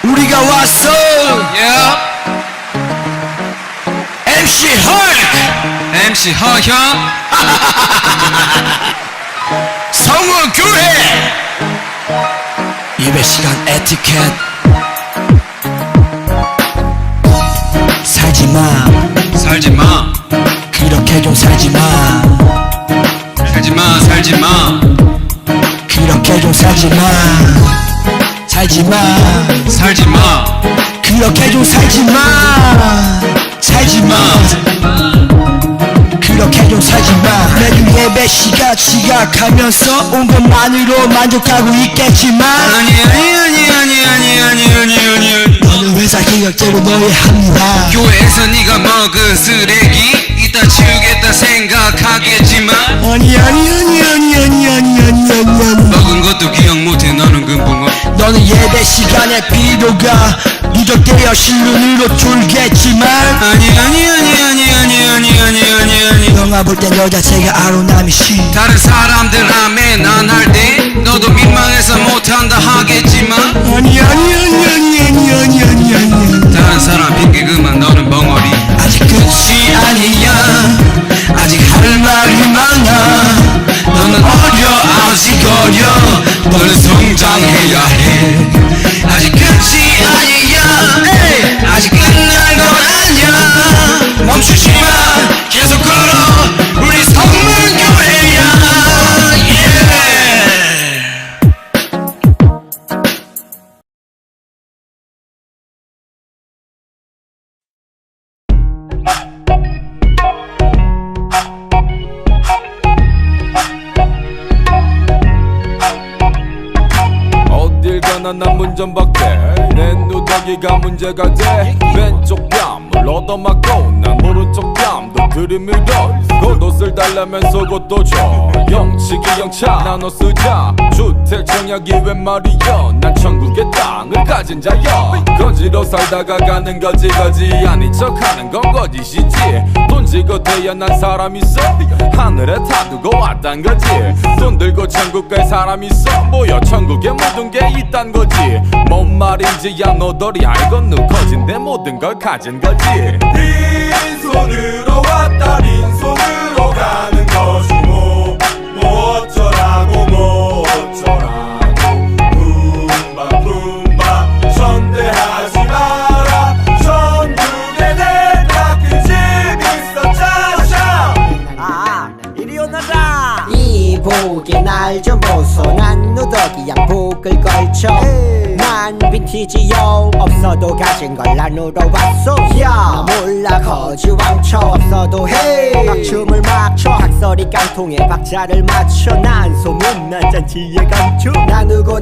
우리가 왔어. Yeah. MC 헐. MC 허형. 성우교회 예배시간 에티켓. 살지마 살지마 그렇게 좀 살지마. 살지마 살지마 그렇게 좀 살지마. 살지마 살지마 그렇게 좀 살지마. 살지마 그렇게 좀 살지마. 매주 예배 시간 지각하면서 온 것만으로 만족하고 있겠지만 아니 너는 회사 계약대로 너의 합니다. 교회에서 네가 먹은 쓰레기 이따 치우겠다 생각하겠지만 아니 먹은 것도 기억 못해 너는 금붕어. 너는 예배 시간에 피로가 누적되어 실눈으로 졸겠지만 아니 영화 볼 땐 너 자체가 아로나미시. 다른 사람들 아멘 안 할 때 너도 민망해서 못한다 하겠지만 아니 다른 사람 핑계 그만 너는 벙어리. 아직 끝이 아니야. 아직 할 말이 많아. 너는 어려 아직 어려 너는 성장해야 해. 아직 끝이 아니야. 아직 끝난 건 아니야. 멈추지 마 계속 걸어 우리 성문교회야. 난 문전박대 내 누더기가 문제가 돼 왼쪽 뺨을 얻어맞고 난 오른쪽 뺨도 들이밀어 겉옷을 달라면 속옷도 줘 영치기 영차 나눠 쓰자 주택 청약이 웬 말이여 난 천국의 땅을 가진 자여 거지로 살다가 가는 거지 아닌 척하는 건 거짓이지 돈 지고 태어난 사람 있어 하늘에 타두고 왔단 거지 돈 들고 천국 갈 사람 있어 뭐여 천국에 모든 게 있단 거지 뭔 말인지 야 너덜이 알건 누커진데 모든 걸 가진 거지 빈손으로 왔다 빈손으로 가는 것이 뭐 어쩌라고 뭐 어쩌라고 품바 선대하지 마라 천국에 내가 그 집 있어 짜샤 이리 오너라 이복에 날 좀 보소 난 누더기 양복을 걸쳐 난 빈티지요 없어도 가진 걸 나누러 왔소 야 몰라 거지 왕쳐 없어도 해 막춤을 막춰 학설이 깡통에 박자를 맞춰 난 소문난 잔치에 감춰 나누고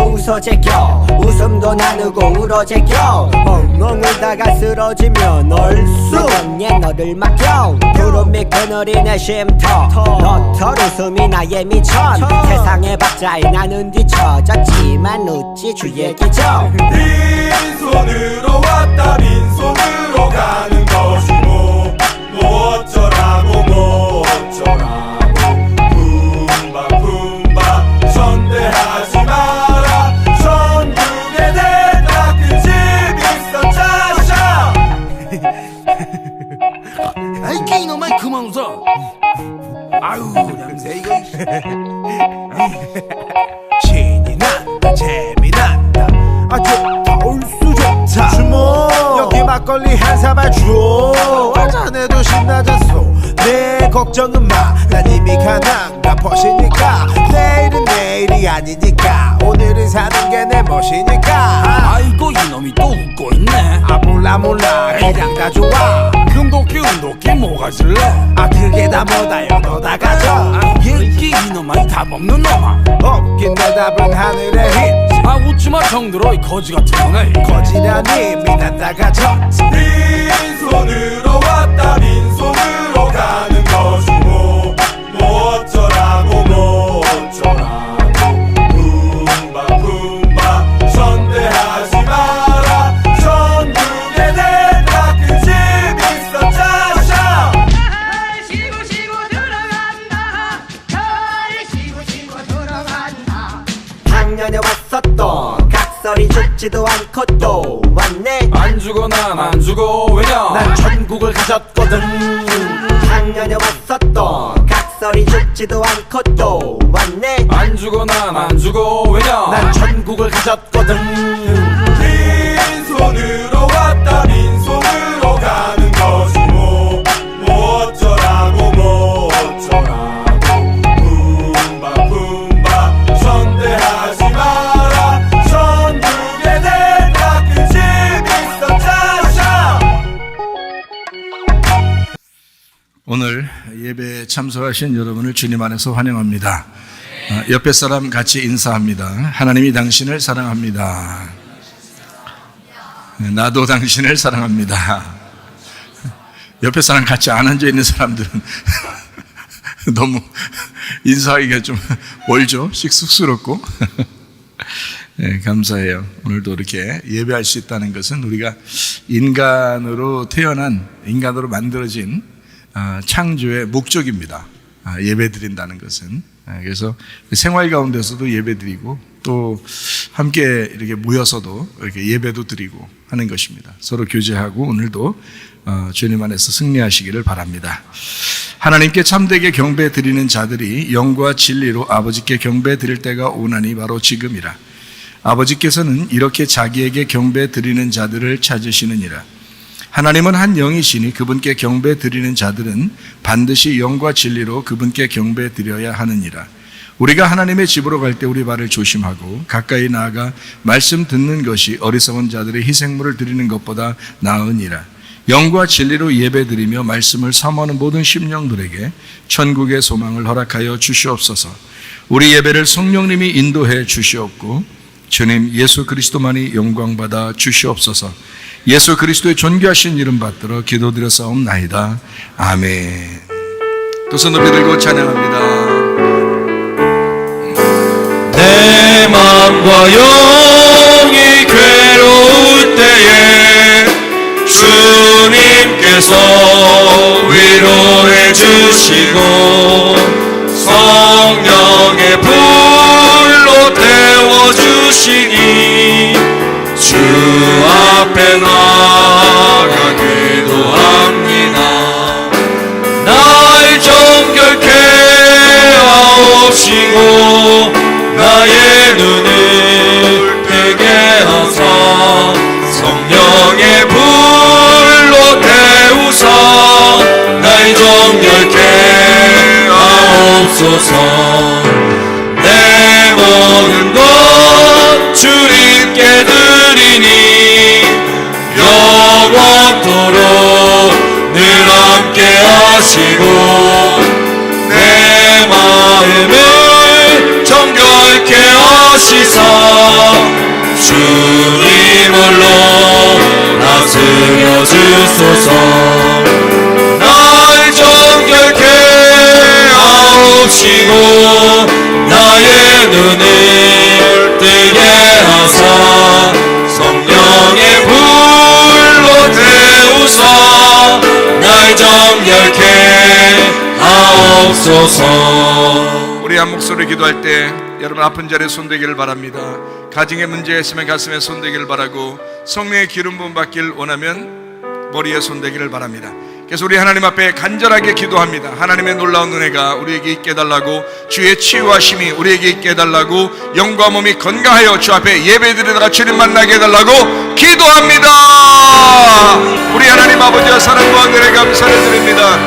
웃어 제껴 웃음도 나누고 울어 제껴 엉엉 울다가 쓰러지면 얼쑤 에 너를 맡겨 구름이 그늘이 내 쉼터 너털 웃음이 나의 미천 세상의 박자에 나는 뒤처졌지만 웃지 주의 기적 빈손으로 왔다 빈손으로 가는 것이 뭐 어쩌라고 뭐 어쩌라고 품바 선대하지 마라 천국에 내가 그 집 있어 짜샤 아이 게이너만 그만 웃어. 아유 냄새 이거. 신이 난다 재미난다 아 좋다 올수 좋다 주모 여기 막걸리 한 사발 줘 자네도 신나졌소 내 걱정은 마난 이미 가난가 퍼시니까 내일은 내일이 아니니까 오늘은 사는 게 내 멋이니까 아이고 이놈이 또 웃고 있네. 아 몰라 그냥 다 좋아 금도끼 은도끼 뭐가 질래? 아 그게 다 뭐다요 너 다 가져 얘기 이놈아 답 없는 놈아. 없긴 대답은 하늘의 힘 아 웃지마 정들어 이 거지 같은 놈아. 거지라니 미난 다 가져 빈손으로 왔다 빈손으로 가는 것이 뭐 어쩌라고 뭐 어쩌라고 품바 선대하지 마라 천국에 내가 그 집 있어 짜샤 쉬고 들어간다 쉬고 들어간다 작년에 왔었던 각설이 죽지도 않고 또 왔네 안 죽어 난 안 죽어 왜냐 난 천국을 가졌거든 작년에 왔었던 각설이 죽지도 않고 또 왔네 안 죽어 난 안 죽어 왜냐 난 천국을 가졌거든 빈손으로 왔다 빈손으로 가는 것이 뭐 어쩌라고 뭐 어쩌라고 품바 선대하지 마라 천국에 내가 그 집 있어 짜샤 오늘 예배에 참석하신 여러분을 주님 안에서 환영합니다. 옆에 사람 같이 인사합니다. 하나님이 당신을 사랑합니다. 나도 당신을 사랑합니다. 옆에 사람 같이 안 앉아있는 사람들은 너무 인사하기가 좀 멀죠? 쑥스럽고. 네, 감사해요. 오늘도 이렇게 예배할 수 있다는 것은 우리가 인간으로 태어난, 인간으로 만들어진 창조의 목적입니다. 예배 드린다는 것은. 그래서 생활 가운데서도 예배 드리고 또 함께 이렇게 모여서도 이렇게 예배도 드리고 하는 것입니다. 서로 교제하고 오늘도 주님 안에서 승리하시기를 바랍니다. 하나님께 참되게 경배 드리는 자들이 영과 진리로 아버지께 경배 드릴 때가 오나니 바로 지금이라. 아버지께서는 이렇게 자기에게 경배 드리는 자들을 찾으시느니라. 하나님은 한 영이시니 그분께 경배 드리는 자들은 반드시 영과 진리로 그분께 경배 드려야 하느니라. 우리가 하나님의 집으로 갈 때 우리 발을 조심하고 가까이 나아가 말씀 듣는 것이 어리석은 자들의 희생물을 드리는 것보다 나으니라. 영과 진리로 예배 드리며 말씀을 사모하는 모든 심령들에게 천국의 소망을 허락하여 주시옵소서. 우리 예배를 성령님이 인도해 주시옵고 주님 예수 그리스도만이 영광받아 주시옵소서. 예수 그리스도의 존귀하신 이름 받들어 기도드렸사옵나이다. 아멘. 두 손 높이 들고 찬양합니다. 내 맘과 영이 괴로울 때에 주님께서 위로해 주시고 성령의 불로 태워주시니 주 앞에 나가 기도합니다. 날 정결케 하옵시고 나의 눈을 뜨게 하사 성령의 불로 태우사 날 정결케 하옵소서. 내 모든 것 주님께 드리니 영원토록 늘 함께 하시고 내 마음을 정결케 하시사 주님 홀로 다스려 주소서. 날 정결케 하옵시고 나의 눈을 뜨게 하사 성령의 불로 태우사 날 정결케 하옵소서. 우리 한 목소리 기도할 때 여러분 아픈 자리에 손대기를 바랍니다. 가정에 문제가 있으면 가슴에 손대기를 바라고 성령의 기름 부음 받기를 원하면 머리에 손대기를 바랍니다. 그래서 우리 하나님 앞에 간절하게 기도합니다. 하나님의 놀라운 은혜가 우리에게 있게 해달라고, 주의 치유하심이 우리에게 있게 해달라고, 영과 몸이 건강하여 주 앞에 예배드리다가 주님 만나게 해달라고 기도합니다. 우리 하나님 아버지와 사랑과 은혜 감사를 드립니다.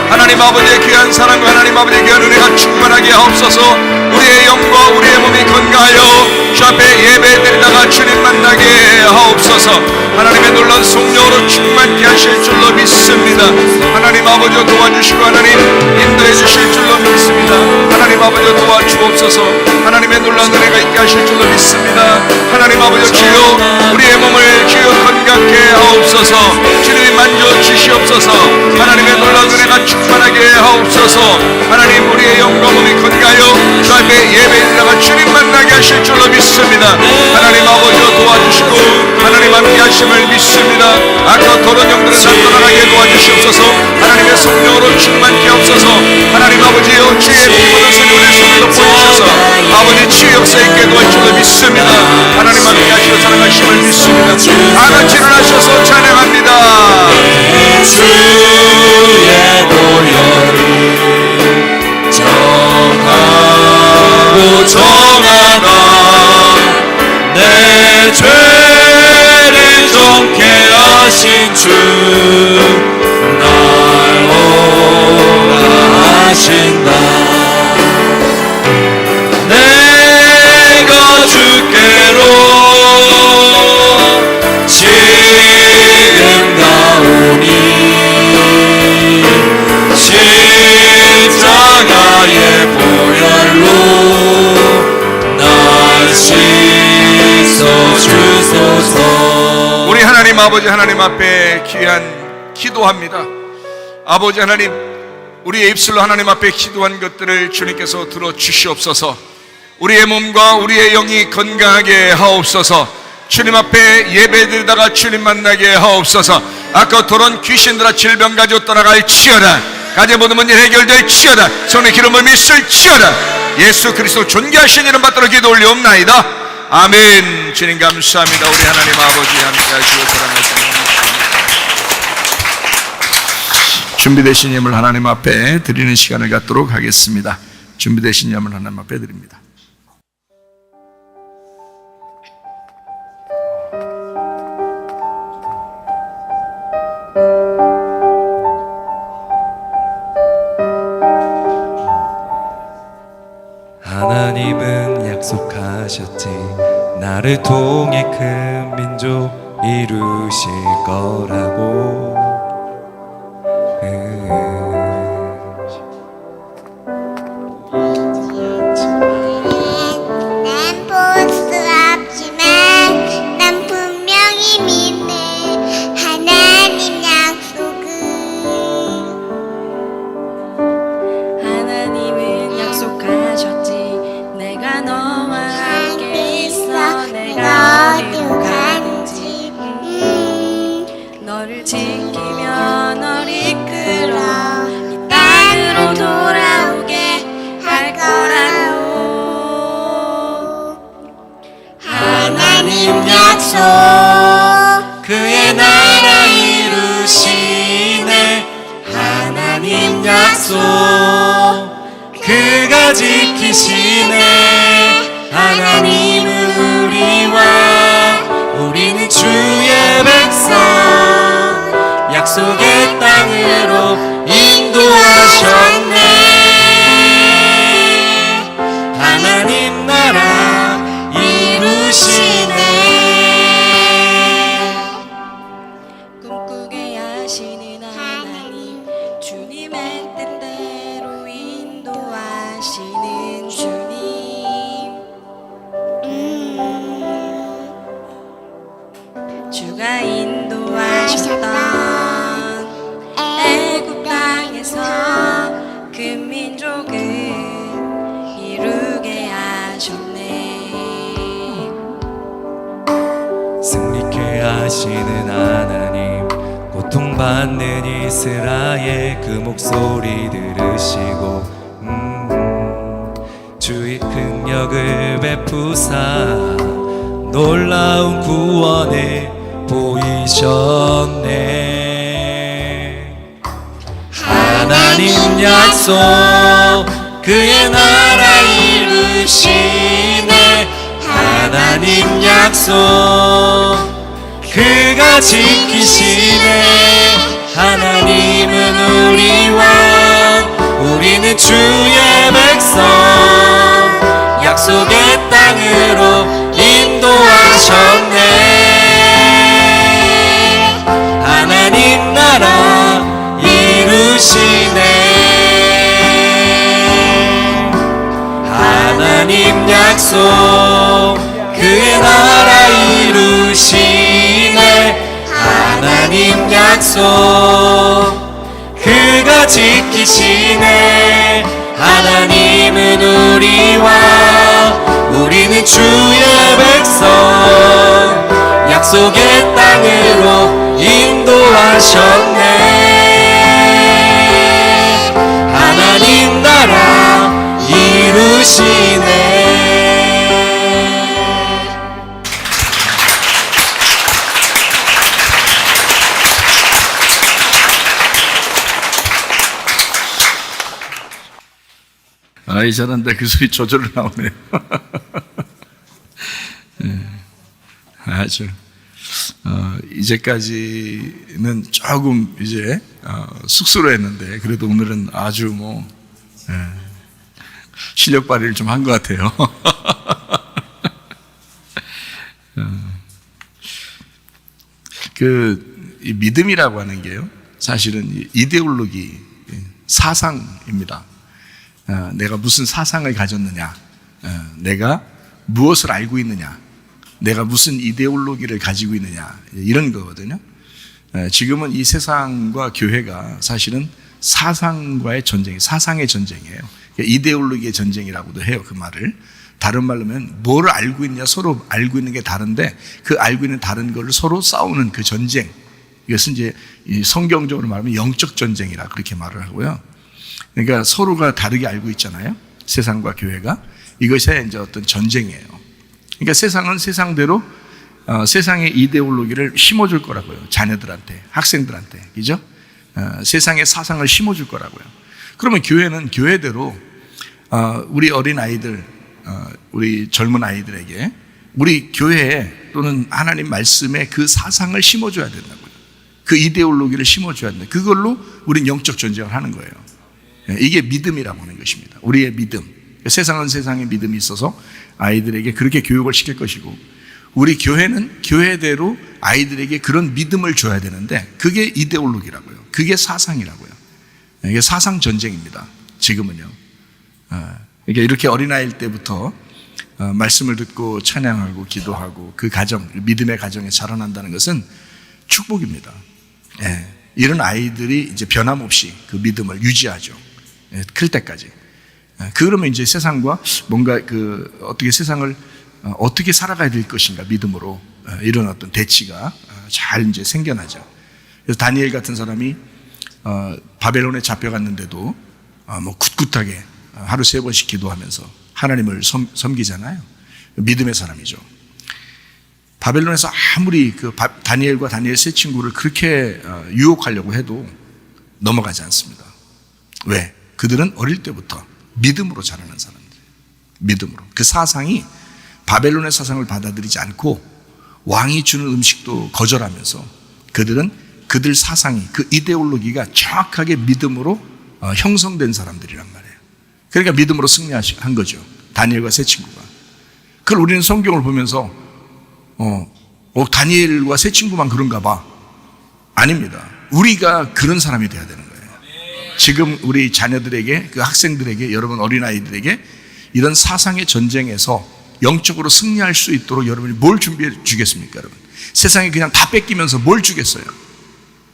하나님 아버지의 귀한 사랑과 하나님 아버지의 귀한 은혜가 충만하게 하옵소서. 우리의 영과 우리의 몸이 건강하여 주 앞에 예배드리다가 주님 만나게 하옵소서. 하나님의 놀라운 성령으로 충만케 하실 줄로 믿습니다. 하나님 아버지와 도와주시고 하나님 인도해 주실 줄로 믿습니다. 하나님 아버지와 도와주옵소서. 하나님의 놀라운 은혜가 있게 하실 줄로 믿습니다. 하나님 아버지 주여 우리의 몸을 주여 건강케 하옵소서. 주님이 만져주시옵소서. 하나님의 놀라운 은혜가 충만하게 하옵소서. 하나님 우리의 영과 몸이 건강하여 주 앞에 예배드리다가 주님 만나게 하실 줄로 믿습니다. 하나님 아버지와 도와주시고 하나님 함께 하심을 믿습니다. 아까 더러운 영들을 다 떠나가게 도와주시옵소서. 하나님의 성령으로 충만케 하옵소서. 하나님 아버지여 주의 피보다 성령의 손을 높여주셔서 아버지 치유 역사 있게 도와줄 줄로 믿습니다. 하나님 함께 하시고 사랑하심을 믿습니다. 다 같이 일어나셔서 찬양합니다. 주의 노열이 정하고 정하나 내 죄를 정케 하신 주 날 오라 하신다. 내가 주께로 지금 나오니 십자가의 보혈로 날 씻어주소서. 우리 하나님 아버지 하나님 앞에 귀한 기도합니다. 아버지 하나님 우리의 입술로 하나님 앞에 기도한 것들을 주님께서 들어주시옵소서. 우리의 몸과 우리의 영이 건강하게 하옵소서. 주님 앞에 예배드리다가 주님 만나게 하옵소서. 아까 도런 귀신들아 질병 가지고 떠나갈 치어라. 가정 모든 문제 해결될 치어라. 성령의 기름을 믿을 치어라. 예수 그리스도 존귀하신 이름 받들어 기도 올리옵나이다. 아멘. 주님 감사합니다. 우리 하나님 아버지 함께 하시고 사랑하시는 준비되신 예물 하나님 앞에 드리는 시간을 갖도록 하겠습니다. 준비되신 예물 하나님 앞에 드립니다. 하나님은 약속하셨지 나를 통해 큰 민족 이루실 거라고. 난 그가 지키시네. 하나님은 우리와 우리는 주의 백성 약속의 땅으로 인도하셨네. 하나님 나라 이루시네. 꿈꾸게 하시는 하나님 주님의 뜻대로 인도하시는 주님. 주가 인도하셨던 애굽 땅에서 그 민족을 이루게 하셨네. 승리케 하시는 하나님 고통받는 이스라엘 그 목소리 들으시고 주의 능력을 베푸사 놀라운 구원을 보이셨네. 하나님 약속 그의 나라 이루시네. 하나님 약속 그가 지키시네. 하나님은 우리와 우리는 주의 백성 약속의 땅으로 인도하셨네. 하나님 나라 이루시네. 하나님 약속 그의 나라 이루시네. 하나님 약속 그가 지키시네. 하나님은 우리와 우리는 주의 백성 약속의 땅으로 인도하셨네. 하나님 나라 이루시네. 아이 잘한다. 그 소리 저절로 나오네요. 네. 아주 이제까지는 조금 이제 쑥스러웠는데 그래도 오늘은 아주 뭐 실력 발휘를 좀 한 것 같아요. 이 믿음이라고 하는 게요, 사실은 이데올로기, 사상입니다. 내가 무슨 사상을 가졌느냐, 내가 무엇을 알고 있느냐, 내가 무슨 이데올로기를 가지고 있느냐, 이런 거거든요. 지금은 이 세상과 교회가 사실은 사상과의 전쟁, 사상의 전쟁이에요. 이데올로기의 전쟁이라고도 해요, 그 말을. 다른 말로 하면 뭘 알고 있냐, 서로 알고 있는 게 다른데 그 알고 있는 다른 걸 서로 싸우는 그 전쟁, 이것은 이제 성경적으로 말하면 영적 전쟁이라 그렇게 말을 하고요. 그러니까 서로가 다르게 알고 있잖아요, 세상과 교회가. 이것이 이제 어떤 전쟁이에요. 그러니까 세상은 세상대로 세상의 이데올로기를 심어줄 거라고요. 자녀들한테, 학생들한테, 그죠? 세상의 사상을 심어줄 거라고요. 그러면 교회는 교회대로 우리 어린 아이들, 우리 젊은 아이들에게 우리 교회에 또는 하나님 말씀에 그 사상을 심어줘야 된다고요. 그 이데올로기를 심어줘야 된다. 그걸로 우리는 영적 전쟁을 하는 거예요. 이게 믿음이라고 하는 것입니다. 우리의 믿음. 세상은 세상의 믿음이 있어서 아이들에게 그렇게 교육을 시킬 것이고, 우리 교회는 교회대로 아이들에게 그런 믿음을 줘야 되는데 그게 이데올로기라고요. 그게 사상이라고요. 이게 사상 전쟁입니다. 지금은요. 그러니까 이렇게 어린아이일 때부터 말씀을 듣고 찬양하고 기도하고 그 가정, 믿음의 가정에 자라난다는 것은 축복입니다. 이런 아이들이 이제 변함없이 그 믿음을 유지하죠. 클 때까지. 그러면 이제 세상과 뭔가 어떻게 세상을 어떻게 살아가야 될 것인가, 믿음으로, 이런 어떤 대치가 잘 이제 생겨나죠. 그래서 다니엘 같은 사람이 바벨론에 잡혀갔는데도 뭐 굳굳하게 하루 3번씩 기도하면서 하나님을 섬기잖아요. 믿음의 사람이죠. 바벨론에서 아무리 다니엘과 다니엘 세 친구를 그렇게 유혹하려고 해도 넘어가지 않습니다. 왜? 그들은 어릴 때부터 믿음으로 자라는 사람들. 믿음으로. 그 사상이 바벨론의 사상을 받아들이지 않고 왕이 주는 음식도 거절하면서 그들은 그들 사상이, 그 이데올로기가 정확하게 믿음으로 형성된 사람들이란 말이에요. 그러니까 믿음으로 승리한 거죠. 다니엘과 세 친구가. 그걸 우리는 성경을 보면서 다니엘과 세 친구만 그런가 봐. 아닙니다. 우리가 그런 사람이 돼야 되는 거예요. 지금 우리 자녀들에게, 그 학생들에게, 여러분 어린아이들에게 이런 사상의 전쟁에서 영적으로 승리할 수 있도록 여러분이 뭘 준비해 주겠습니까, 여러분? 세상에 그냥 다 뺏기면서 뭘 주겠어요?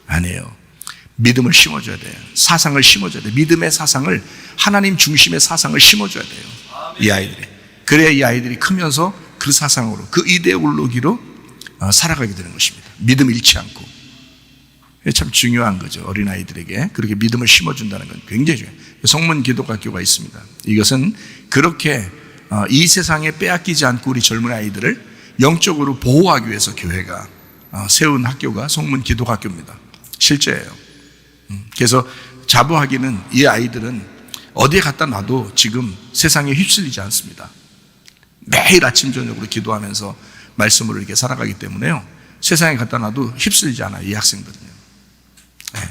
아니에요. 믿음을 심어줘야 돼요. 사상을 심어줘야 돼요. 믿음의 사상을, 하나님 중심의 사상을 심어줘야 돼요. 이 아이들이. 그래야 이 아이들이 크면서 그 사상으로, 그 이데올로기로 살아가게 되는 것입니다. 믿음 잃지 않고. 참 중요한 거죠. 어린아이들에게 그렇게 믿음을 심어준다는 건 굉장히 중요해요. 성문 기독학교가 있습니다. 이것은 그렇게 이 세상에 빼앗기지 않고 우리 젊은 아이들을 영적으로 보호하기 위해서 교회가 세운 학교가 성문 기독학교입니다. 실제예요. 그래서 자부하기는 이 아이들은 어디에 갖다 놔도 지금 세상에 휩쓸리지 않습니다. 매일 아침 저녁으로 기도하면서 말씀으로 이렇게 살아가기 때문에요. 세상에 갖다 놔도 휩쓸리지 않아요. 이 학생들은요. 네.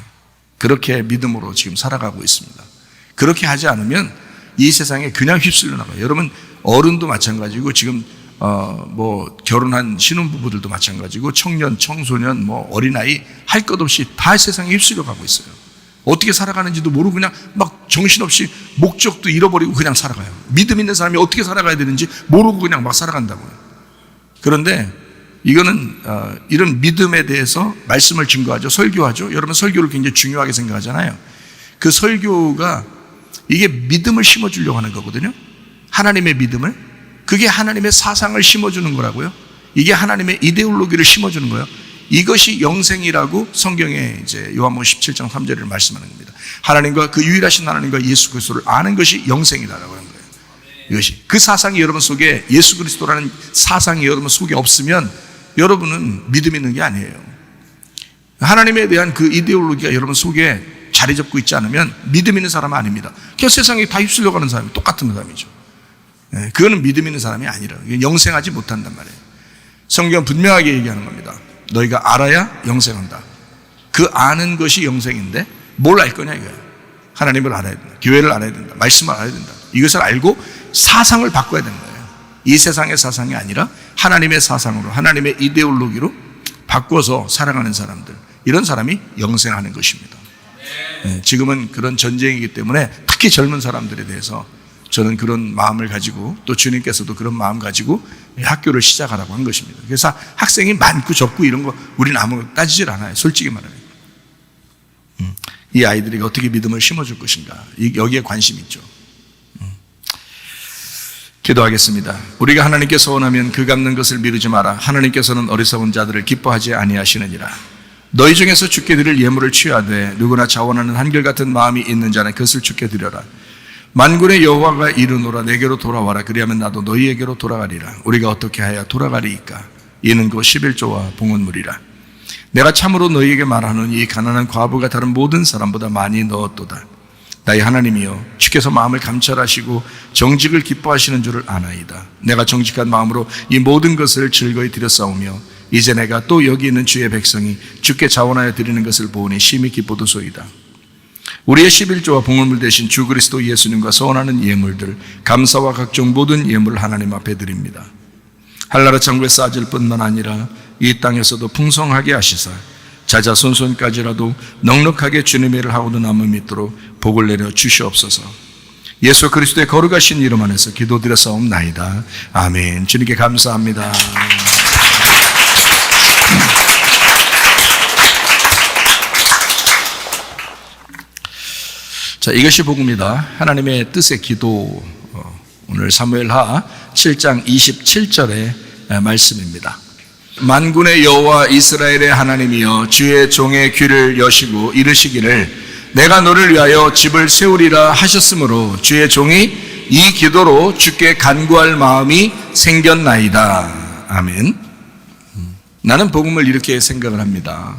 그렇게 믿음으로 지금 살아가고 있습니다. 그렇게 하지 않으면 이 세상에 그냥 휩쓸려 나가요. 여러분 어른도 마찬가지고 지금 결혼한 신혼부부들도 마찬가지고 청년, 청소년, 어린아이 할 것 없이 다 세상에 휩쓸려 가고 있어요. 어떻게 살아가는지도 모르고 그냥 막 정신없이 목적도 잃어버리고 그냥 살아가요. 믿음 있는 사람이 어떻게 살아가야 되는지 모르고 그냥 막 살아간다고요. 그런데 이거는 이런 믿음에 대해서 말씀을 증거하죠. 설교하죠. 여러분 설교를 굉장히 중요하게 생각하잖아요. 그 설교가 이게 믿음을 심어주려고 하는 거거든요. 하나님의 믿음을. 그게 하나님의 사상을 심어주는 거라고요. 이게 하나님의 이데올로기를 심어주는 거예요. 이것이 영생이라고 성경에 이제 요한복음 17장 3절을 말씀하는 겁니다. 하나님과 그 유일하신 하나님과 예수 그리스도를 아는 것이 영생이다라고 하는 거예요. 이것이 그 사상이 여러분 속에, 예수 그리스도라는 사상이 여러분 속에 없으면 여러분은 믿음 있는 게 아니에요. 하나님에 대한 그 이데올로기가 여러분 속에 자리 잡고 있지 않으면 믿음 있는 사람은 아닙니다. 그냥 세상에 다 휩쓸려가는 사람이 똑같은 사람이죠. 그거는 믿음 있는 사람이 아니라 영생하지 못한단 말이에요. 성경은 분명하게 얘기하는 겁니다. 너희가 알아야 영생한다. 그 아는 것이 영생인데 뭘 알 거냐 이거예요. 하나님을 알아야 된다. 교회를 알아야 된다. 말씀을 알아야 된다. 이것을 알고 사상을 바꿔야 되는 거예요. 이 세상의 사상이 아니라 하나님의 사상으로, 하나님의 이데올로기로 바꿔서 살아가는 사람들, 이런 사람이 영생하는 것입니다. 지금은 그런 전쟁이기 때문에 특히 젊은 사람들에 대해서 저는 그런 마음을 가지고, 또 주님께서도 그런 마음 가지고 학교를 시작하라고 한 것입니다. 그래서 학생이 많고 적고 이런 거 우리는 아무 따지질 않아요. 솔직히 말하면. 이 아이들에게 어떻게 믿음을 심어줄 것인가, 여기에 관심이 있죠. 기도하겠습니다. 우리가 하나님께서 원하면 그 갚는 것을 미루지 마라. 하나님께서는 어리석은 자들을 기뻐하지 아니하시느니라. 너희 중에서 주께 드릴 예물을 취하되 누구나 자원하는 한결같은 마음이 있는 자는 그것을 주께 드려라. 만군의 여호와가 이르노라. 내게로 돌아와라. 그리하면 나도 너희에게로 돌아가리라. 우리가 어떻게 하여 돌아가리이까? 이는 곧 11조와 봉헌물이라. 내가 참으로 너희에게 말하노니 이 가난한 과부가 다른 모든 사람보다 많이 넣었도다. 나의 하나님이여, 주께서 마음을 감찰하시고 정직을 기뻐하시는 줄을 아나이다. 내가 정직한 마음으로 이 모든 것을 즐거이 드렸사오며 이제 내가 또 여기 있는 주의 백성이 주께 자원하여 드리는 것을 보니 심히 기쁘도소이다. 우리의 11조와 봉헌물 대신 주 그리스도 예수님과 서원하는 예물들, 감사와 각종 모든 예물을 하나님 앞에 드립니다. 한나라 창고에 쌓아질 뿐만 아니라 이 땅에서도 풍성하게 하시사 자자손손까지라도 넉넉하게 주님의 일을 하고도 남을 믿도록 복을 내려 주시옵소서. 예수 그리스도의 거룩하신 이름 안에서 기도드렸사옵나이다. 아멘. 주님께 감사합니다. 자, 이것이 복음이다. 하나님의 뜻의 기도. 오늘 사무엘하 7장 27절의 말씀입니다. 만군의 여호와 이스라엘의 하나님이여, 주의 종의 귀를 여시고 이르시기를 내가 너를 위하여 집을 세우리라 하셨으므로 주의 종이 이 기도로 주께 간구할 마음이 생겼나이다. 아멘. 나는 복음을 이렇게 생각을 합니다.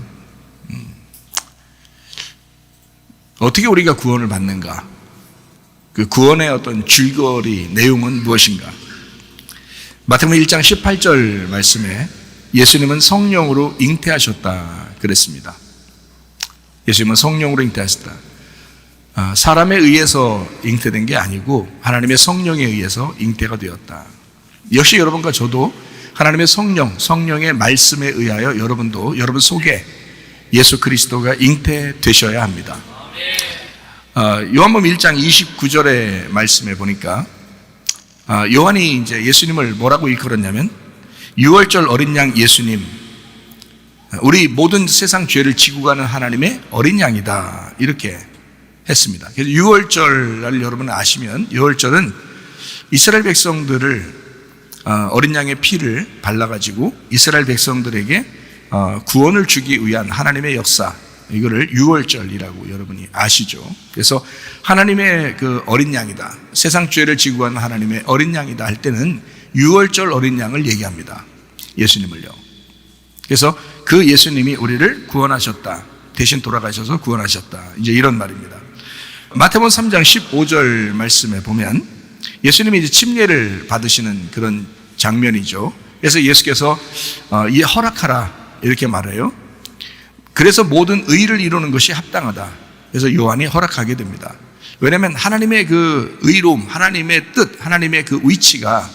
어떻게 우리가 구원을 받는가? 그 구원의 어떤 줄거리 내용은 무엇인가? 마태복음 1장 18절 말씀에 예수님은 성령으로 잉태하셨다 그랬습니다. 예수님은 성령으로 잉태하셨다. 사람에 의해서 잉태된 게 아니고 하나님의 성령에 의해서 잉태가 되었다. 역시 여러분과 저도 하나님의 성령의 말씀에 의하여 여러분도 여러분 속에 예수 그리스도가 잉태되셔야 합니다. 요한복음 1장 29절의 말씀에 보니까 요한이 이제 예수님을 뭐라고 일컬었냐면 유월절 어린 양 예수님, 우리 모든 세상 죄를 지고 가는 하나님의 어린 양이다 이렇게 했습니다. 그래서 유월절을 여러분 아시면 유월절은 이스라엘 백성들을 어린 양의 피를 발라가지고 이스라엘 백성들에게 구원을 주기 위한 하나님의 역사, 이거를 유월절이라고 여러분이 아시죠. 그래서 하나님의 그 어린 양이다, 세상 죄를 지고 가는 하나님의 어린 양이다 할 때는 유월절 어린 양을 얘기합니다. 예수님을요. 그래서 그 예수님이 우리를 구원하셨다, 대신 돌아가셔서 구원하셨다, 이제 이런 말입니다. 마태복음 3장 15절 말씀에 보면 예수님이 이제 침례를 받으시는 그런 장면이죠. 그래서 예수께서 이 허락하라 이렇게 말해요. 그래서 모든 의를 이루는 것이 합당하다. 그래서 요한이 허락하게 됩니다. 왜냐하면 하나님의 그 의로움, 하나님의 뜻, 하나님의 그 위치가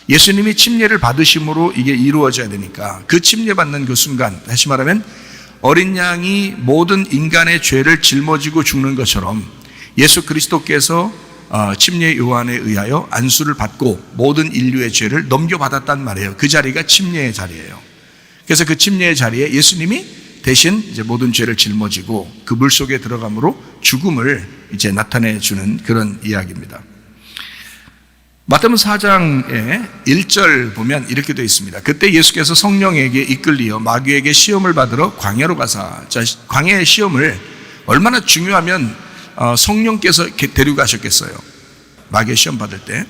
예수님이 침례를 받으심으로 이게 이루어져야 되니까 그 침례 받는 그 순간, 다시 말하면 어린 양이 모든 인간의 죄를 짊어지고 죽는 것처럼 예수 그리스도께서 침례 요한에 의하여 안수를 받고 모든 인류의 죄를 넘겨받았단 말이에요. 그 자리가 침례의 자리예요. 그래서 그 침례의 자리에 예수님이 대신 이제 모든 죄를 짊어지고 그 물 속에 들어감으로 죽음을 이제 나타내 주는 그런 이야기입니다. 마태복음 4장의 1절 보면 이렇게 되어 있습니다. 그때 예수께서 성령에게 이끌리어 마귀에게 시험을 받으러 광야로 가사. 자, 광야의 시험을 얼마나 중요하면 성령께서 데려가셨겠어요. 마귀의 시험 받을 때.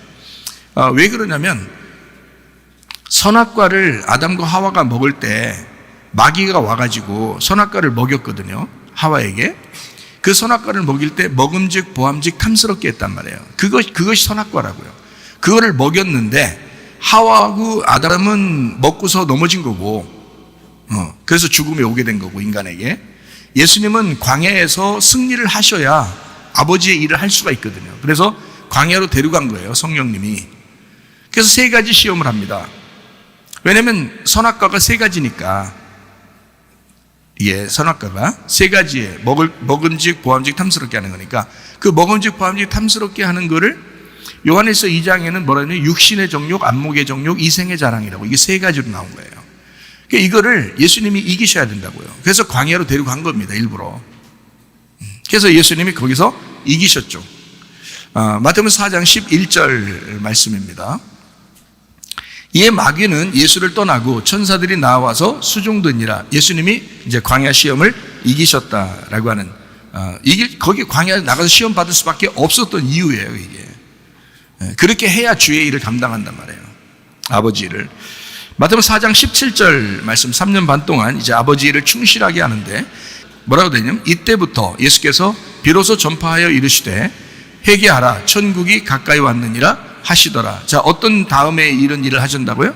왜 그러냐면 선악과를 아담과 하와가 먹을 때 마귀가 와가지고 선악과를 먹였거든요. 하와에게. 그 선악과를 먹일 때 먹음직 보암직 탐스럽게 했단 말이에요. 그것이 선악과라고요. 그거를 먹였는데 하와하고 아담은 먹고서 넘어진 거고, 그래서 죽음이 오게 된 거고 인간에게. 예수님은 광야에서 승리를 하셔야 아버지의 일을 할 수가 있거든요. 그래서 광야로 데려간 거예요, 성령님이. 그래서 세 가지 시험을 합니다. 왜냐하면 선악과가 세 가지니까. 예, 선악과가 세 가지에 먹음직 보암직 탐스럽게 하는 거니까 그 먹음직 보암직 탐스럽게 하는 거를 요한일서 2장에는 뭐라 하냐면 육신의 정욕, 안목의 정욕, 이생의 자랑이라고, 이게 세 가지로 나온 거예요. 그러니까 이거를 예수님이 이기셔야 된다고요. 그래서 광야로 데려간 겁니다, 일부러. 그래서 예수님이 거기서 이기셨죠. 마태복음 4장 11절 말씀입니다. 이에 마귀는 예수를 떠나고 천사들이 나와서 수종드니라. 예수님이 이제 광야 시험을 이기셨다라고 하는, 거기 광야에 나가서 시험 받을 수밖에 없었던 이유예요, 이게. 그렇게 해야 주의 일을 감당한단 말이에요, 아버지 일을. 마태복음 4장 17절 말씀, 3년 반 동안 이제 아버지 일을 충실하게 하는데 뭐라고 되냐면 이때부터 예수께서 비로소 전파하여 이르시되 회개하라, 천국이 가까이 왔느니라 하시더라. 자, 어떤 다음에 이런 일을 하신다고요?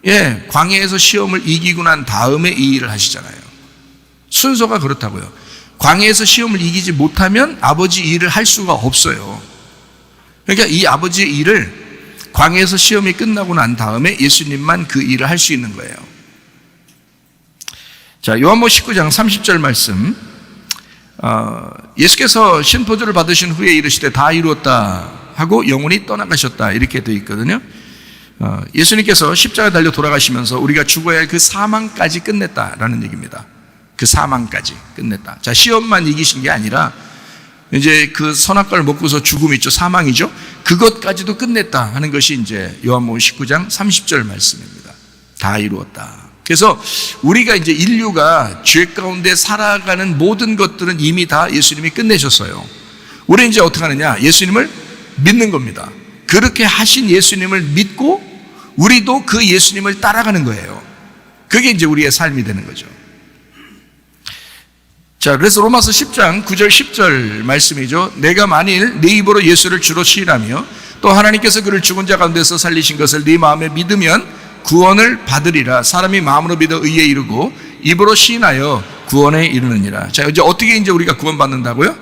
예, 광야에서 시험을 이기고 난 다음에 이 일을 하시잖아요. 순서가 그렇다고요. 광야에서 시험을 이기지 못하면 아버지 일을 할 수가 없어요. 그러니까 이 아버지의 일을 광야에서 시험이 끝나고 난 다음에 예수님만 그 일을 할 수 있는 거예요. 자, 요한복음 19장 30절 말씀. 예수께서 신포도를 받으신 후에 이르시되 다 이루었다 하고 영원히 떠나가셨다, 이렇게 되어 있거든요. 예수님께서 십자가 달려 돌아가시면서 우리가 죽어야 할 그 사망까지 끝냈다라는 얘기입니다. 그 사망까지 끝냈다. 자, 시험만 이기신 게 아니라 이제 그 선악과를 먹고서 죽음이 있죠, 사망이죠. 그것까지도 끝냈다 하는 것이 이제 요한복음 19장 30절 말씀입니다. 다 이루었다. 그래서 우리가 이제 인류가 죄 가운데 살아가는 모든 것들은 이미 다 예수님이 끝내셨어요. 우리는 이제 어떻게 하느냐? 예수님을 믿는 겁니다. 그렇게 하신 예수님을 믿고 우리도 그 예수님을 따라가는 거예요. 그게 이제 우리의 삶이 되는 거죠. 자, 그래서 로마서 10장 9절 10절 말씀이죠. 내가 만일 네 입으로 예수를 주로 시인하며 또 하나님께서 그를 죽은 자 가운데서 살리신 것을 네 마음에 믿으면 구원을 받으리라. 사람이 마음으로 믿어 의에 이르고 입으로 시인하여 구원에 이르느니라. 자, 이제 어떻게 이제 우리가 구원받는다고요?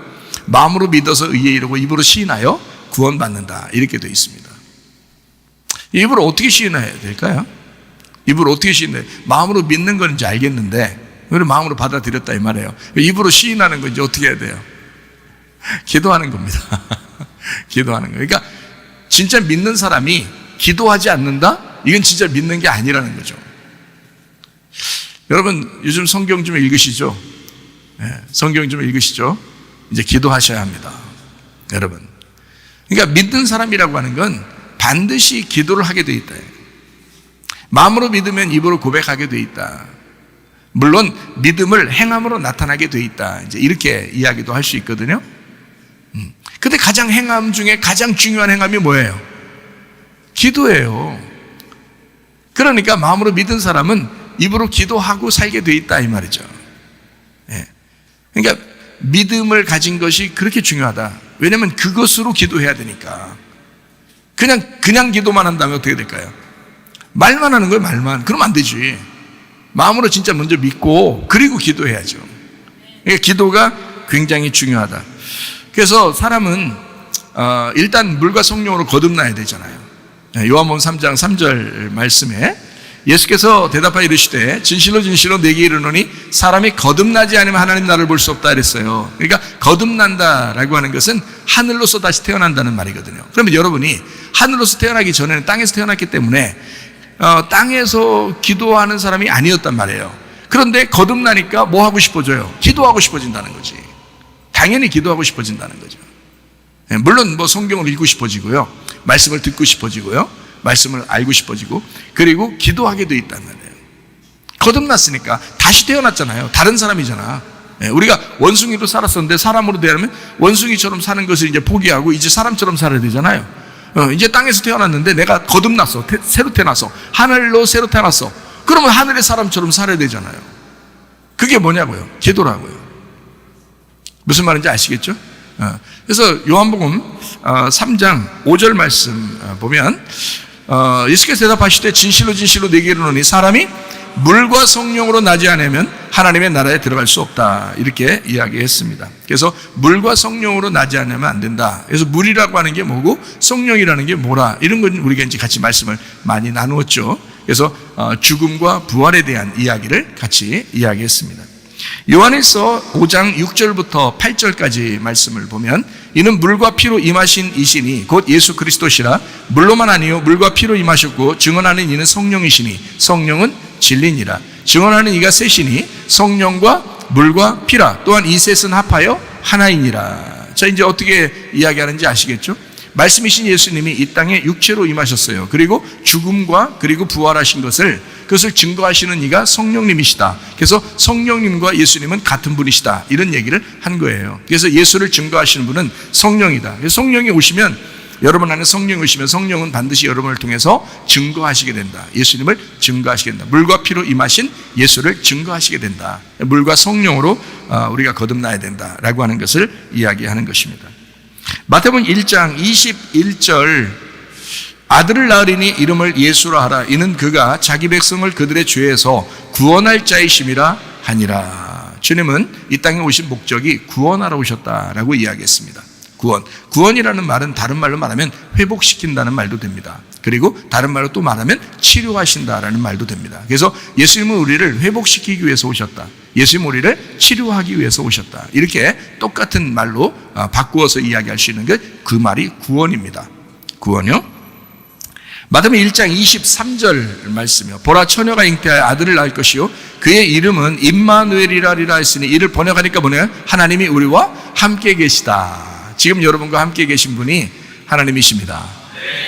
마음으로 믿어서 의에 이르고 입으로 시인하여 구원받는다. 이렇게 되어 있습니다. 입으로 어떻게 시인해야 될까요? 입으로 어떻게 시인해? 마음으로 믿는 건 이제 알겠는데, 우리 마음으로 받아들였다 이 말이에요. 입으로 시인하는 건 이제 어떻게 해야 돼요? 기도하는 겁니다. 기도하는 거예요. 그러니까 진짜 믿는 사람이 기도하지 않는다? 이건 진짜 믿는 게 아니라는 거죠. 여러분, 요즘 성경 좀 읽으시죠? 성경 좀 읽으시죠? 이제 기도하셔야 합니다. 여러분. 그러니까 믿는 사람이라고 하는 건 반드시 기도를 하게 돼 있다. 마음으로 믿으면 입으로 고백하게 돼 있다. 물론 믿음을 행함으로 나타나게 돼 있다. 이제 이렇게 이야기도 할 수 있거든요. 근데 가장 행함 중에 가장 중요한 행함이 뭐예요? 기도예요. 그러니까 마음으로 믿은 사람은 입으로 기도하고 살게 돼 있다 이 말이죠. 그러니까 믿음을 가진 것이 그렇게 중요하다. 왜냐하면 그것으로 기도해야 되니까. 그냥 기도만 한다면 어떻게 될까요? 말만 하는 거예요, 말만. 그러면 안 되지. 마음으로 진짜 먼저 믿고 그리고 기도해야죠. 그러니까 기도가 굉장히 중요하다. 그래서 사람은 일단 물과 성령으로 거듭나야 되잖아요. 요한복음 3장 3절 말씀에 예수께서 대답하여 이르시되 진실로 진실로 내게 이르노니 사람이 거듭나지 않으면 하나님 나라를 볼 수 없다 그랬어요. 그러니까 거듭난다라고 하는 것은 하늘로서 다시 태어난다는 말이거든요. 그러면 여러분이 하늘로서 태어나기 전에는 땅에서 태어났기 때문에 땅에서 기도하는 사람이 아니었단 말이에요. 그런데 거듭나니까 뭐 하고 싶어져요? 기도하고 싶어진다는 거지. 당연히 기도하고 싶어진다는 거죠. 물론 뭐 성경을 읽고 싶어지고요, 말씀을 듣고 싶어지고요, 말씀을 알고 싶어지고, 그리고 기도하게 돼 있단 말이에요. 거듭났으니까 다시 태어났잖아요. 다른 사람이잖아. 우리가 원숭이로 살았었는데 사람으로 되려면 원숭이처럼 사는 것을 이제 포기하고 이제 사람처럼 살아야 되잖아요. 이제 땅에서 태어났는데 내가 거듭났어. 새로 태어났어. 하늘로 새로 태어났어. 그러면 하늘의 사람처럼 살아야 되잖아요. 그게 뭐냐고요? 기도라고요. 무슨 말인지 아시겠죠? 그래서 요한복음 3장 5절 말씀 보면 예수께서 대답하시되 진실로 진실로 내게 이르노니 사람이 물과 성령으로 나지 않으면 하나님의 나라에 들어갈 수 없다. 이렇게 이야기했습니다. 그래서 물과 성령으로 나지 않으면 안 된다. 그래서 물이라고 하는 게 뭐고 성령이라는 게 뭐라, 이런 건 우리가 이제 같이 말씀을 많이 나누었죠. 그래서 죽음과 부활에 대한 이야기를 같이 이야기했습니다. 요한일서 5장 6절부터 8절까지 말씀을 보면 이는 물과 피로 임하신 이시니 곧 예수 그리스도시라. 물로만 아니요 물과 피로 임하셨고 증언하는 이는 성령이시니 성령은 진리니라. 증언하는 이가 셋이니 성령과 물과 피라. 또한 이 셋은 합하여 하나이니라. 자, 이제 어떻게 이야기하는지 아시겠죠? 말씀이신 예수님이 이 땅에 육체로 임하셨어요. 그리고 죽음과 그리고 부활하신 그것을 증거하시는 이가 성령님이시다. 그래서 성령님과 예수님은 같은 분이시다. 이런 얘기를 한 거예요. 그래서 예수를 증거하시는 분은 성령이다. 그래서 성령이 오시면, 여러분 안에 성령이 오시면 성령은 반드시 여러분을 통해서 증거하시게 된다. 예수님을 증거하시게 된다. 물과 피로 임하신 예수를 증거하시게 된다. 물과 성령으로 우리가 거듭나야 된다라고 하는 것을 이야기하는 것입니다. 마태복음 1장 21절 아들을 낳으리니 이름을 예수라 하라. 이는 그가 자기 백성을 그들의 죄에서 구원할 자이심이라 하니라. 주님은 이 땅에 오신 목적이 구원하러 오셨다라고 이야기했습니다. 구원이라는 말은 다른 말로 말하면 회복시킨다는 말도 됩니다. 그리고 다른 말로 또 말하면 치료하신다라는 말도 됩니다. 그래서 예수님은 우리를 회복시키기 위해서 오셨다. 예수님은 우리를 치료하기 위해서 오셨다. 이렇게 똑같은 말로 바꾸어서 이야기할 수 있는 게 그 말이 구원입니다. 구원이요. 마태복음 1장 23절 말씀이요. 보라 처녀가 잉태하여 아들을 낳을 것이요 그의 이름은 임마누엘이라리라 했으니 이를 번역하니까 뭐냐? 하나님이 우리와 함께 계시다. 지금 여러분과 함께 계신 분이 하나님이십니다.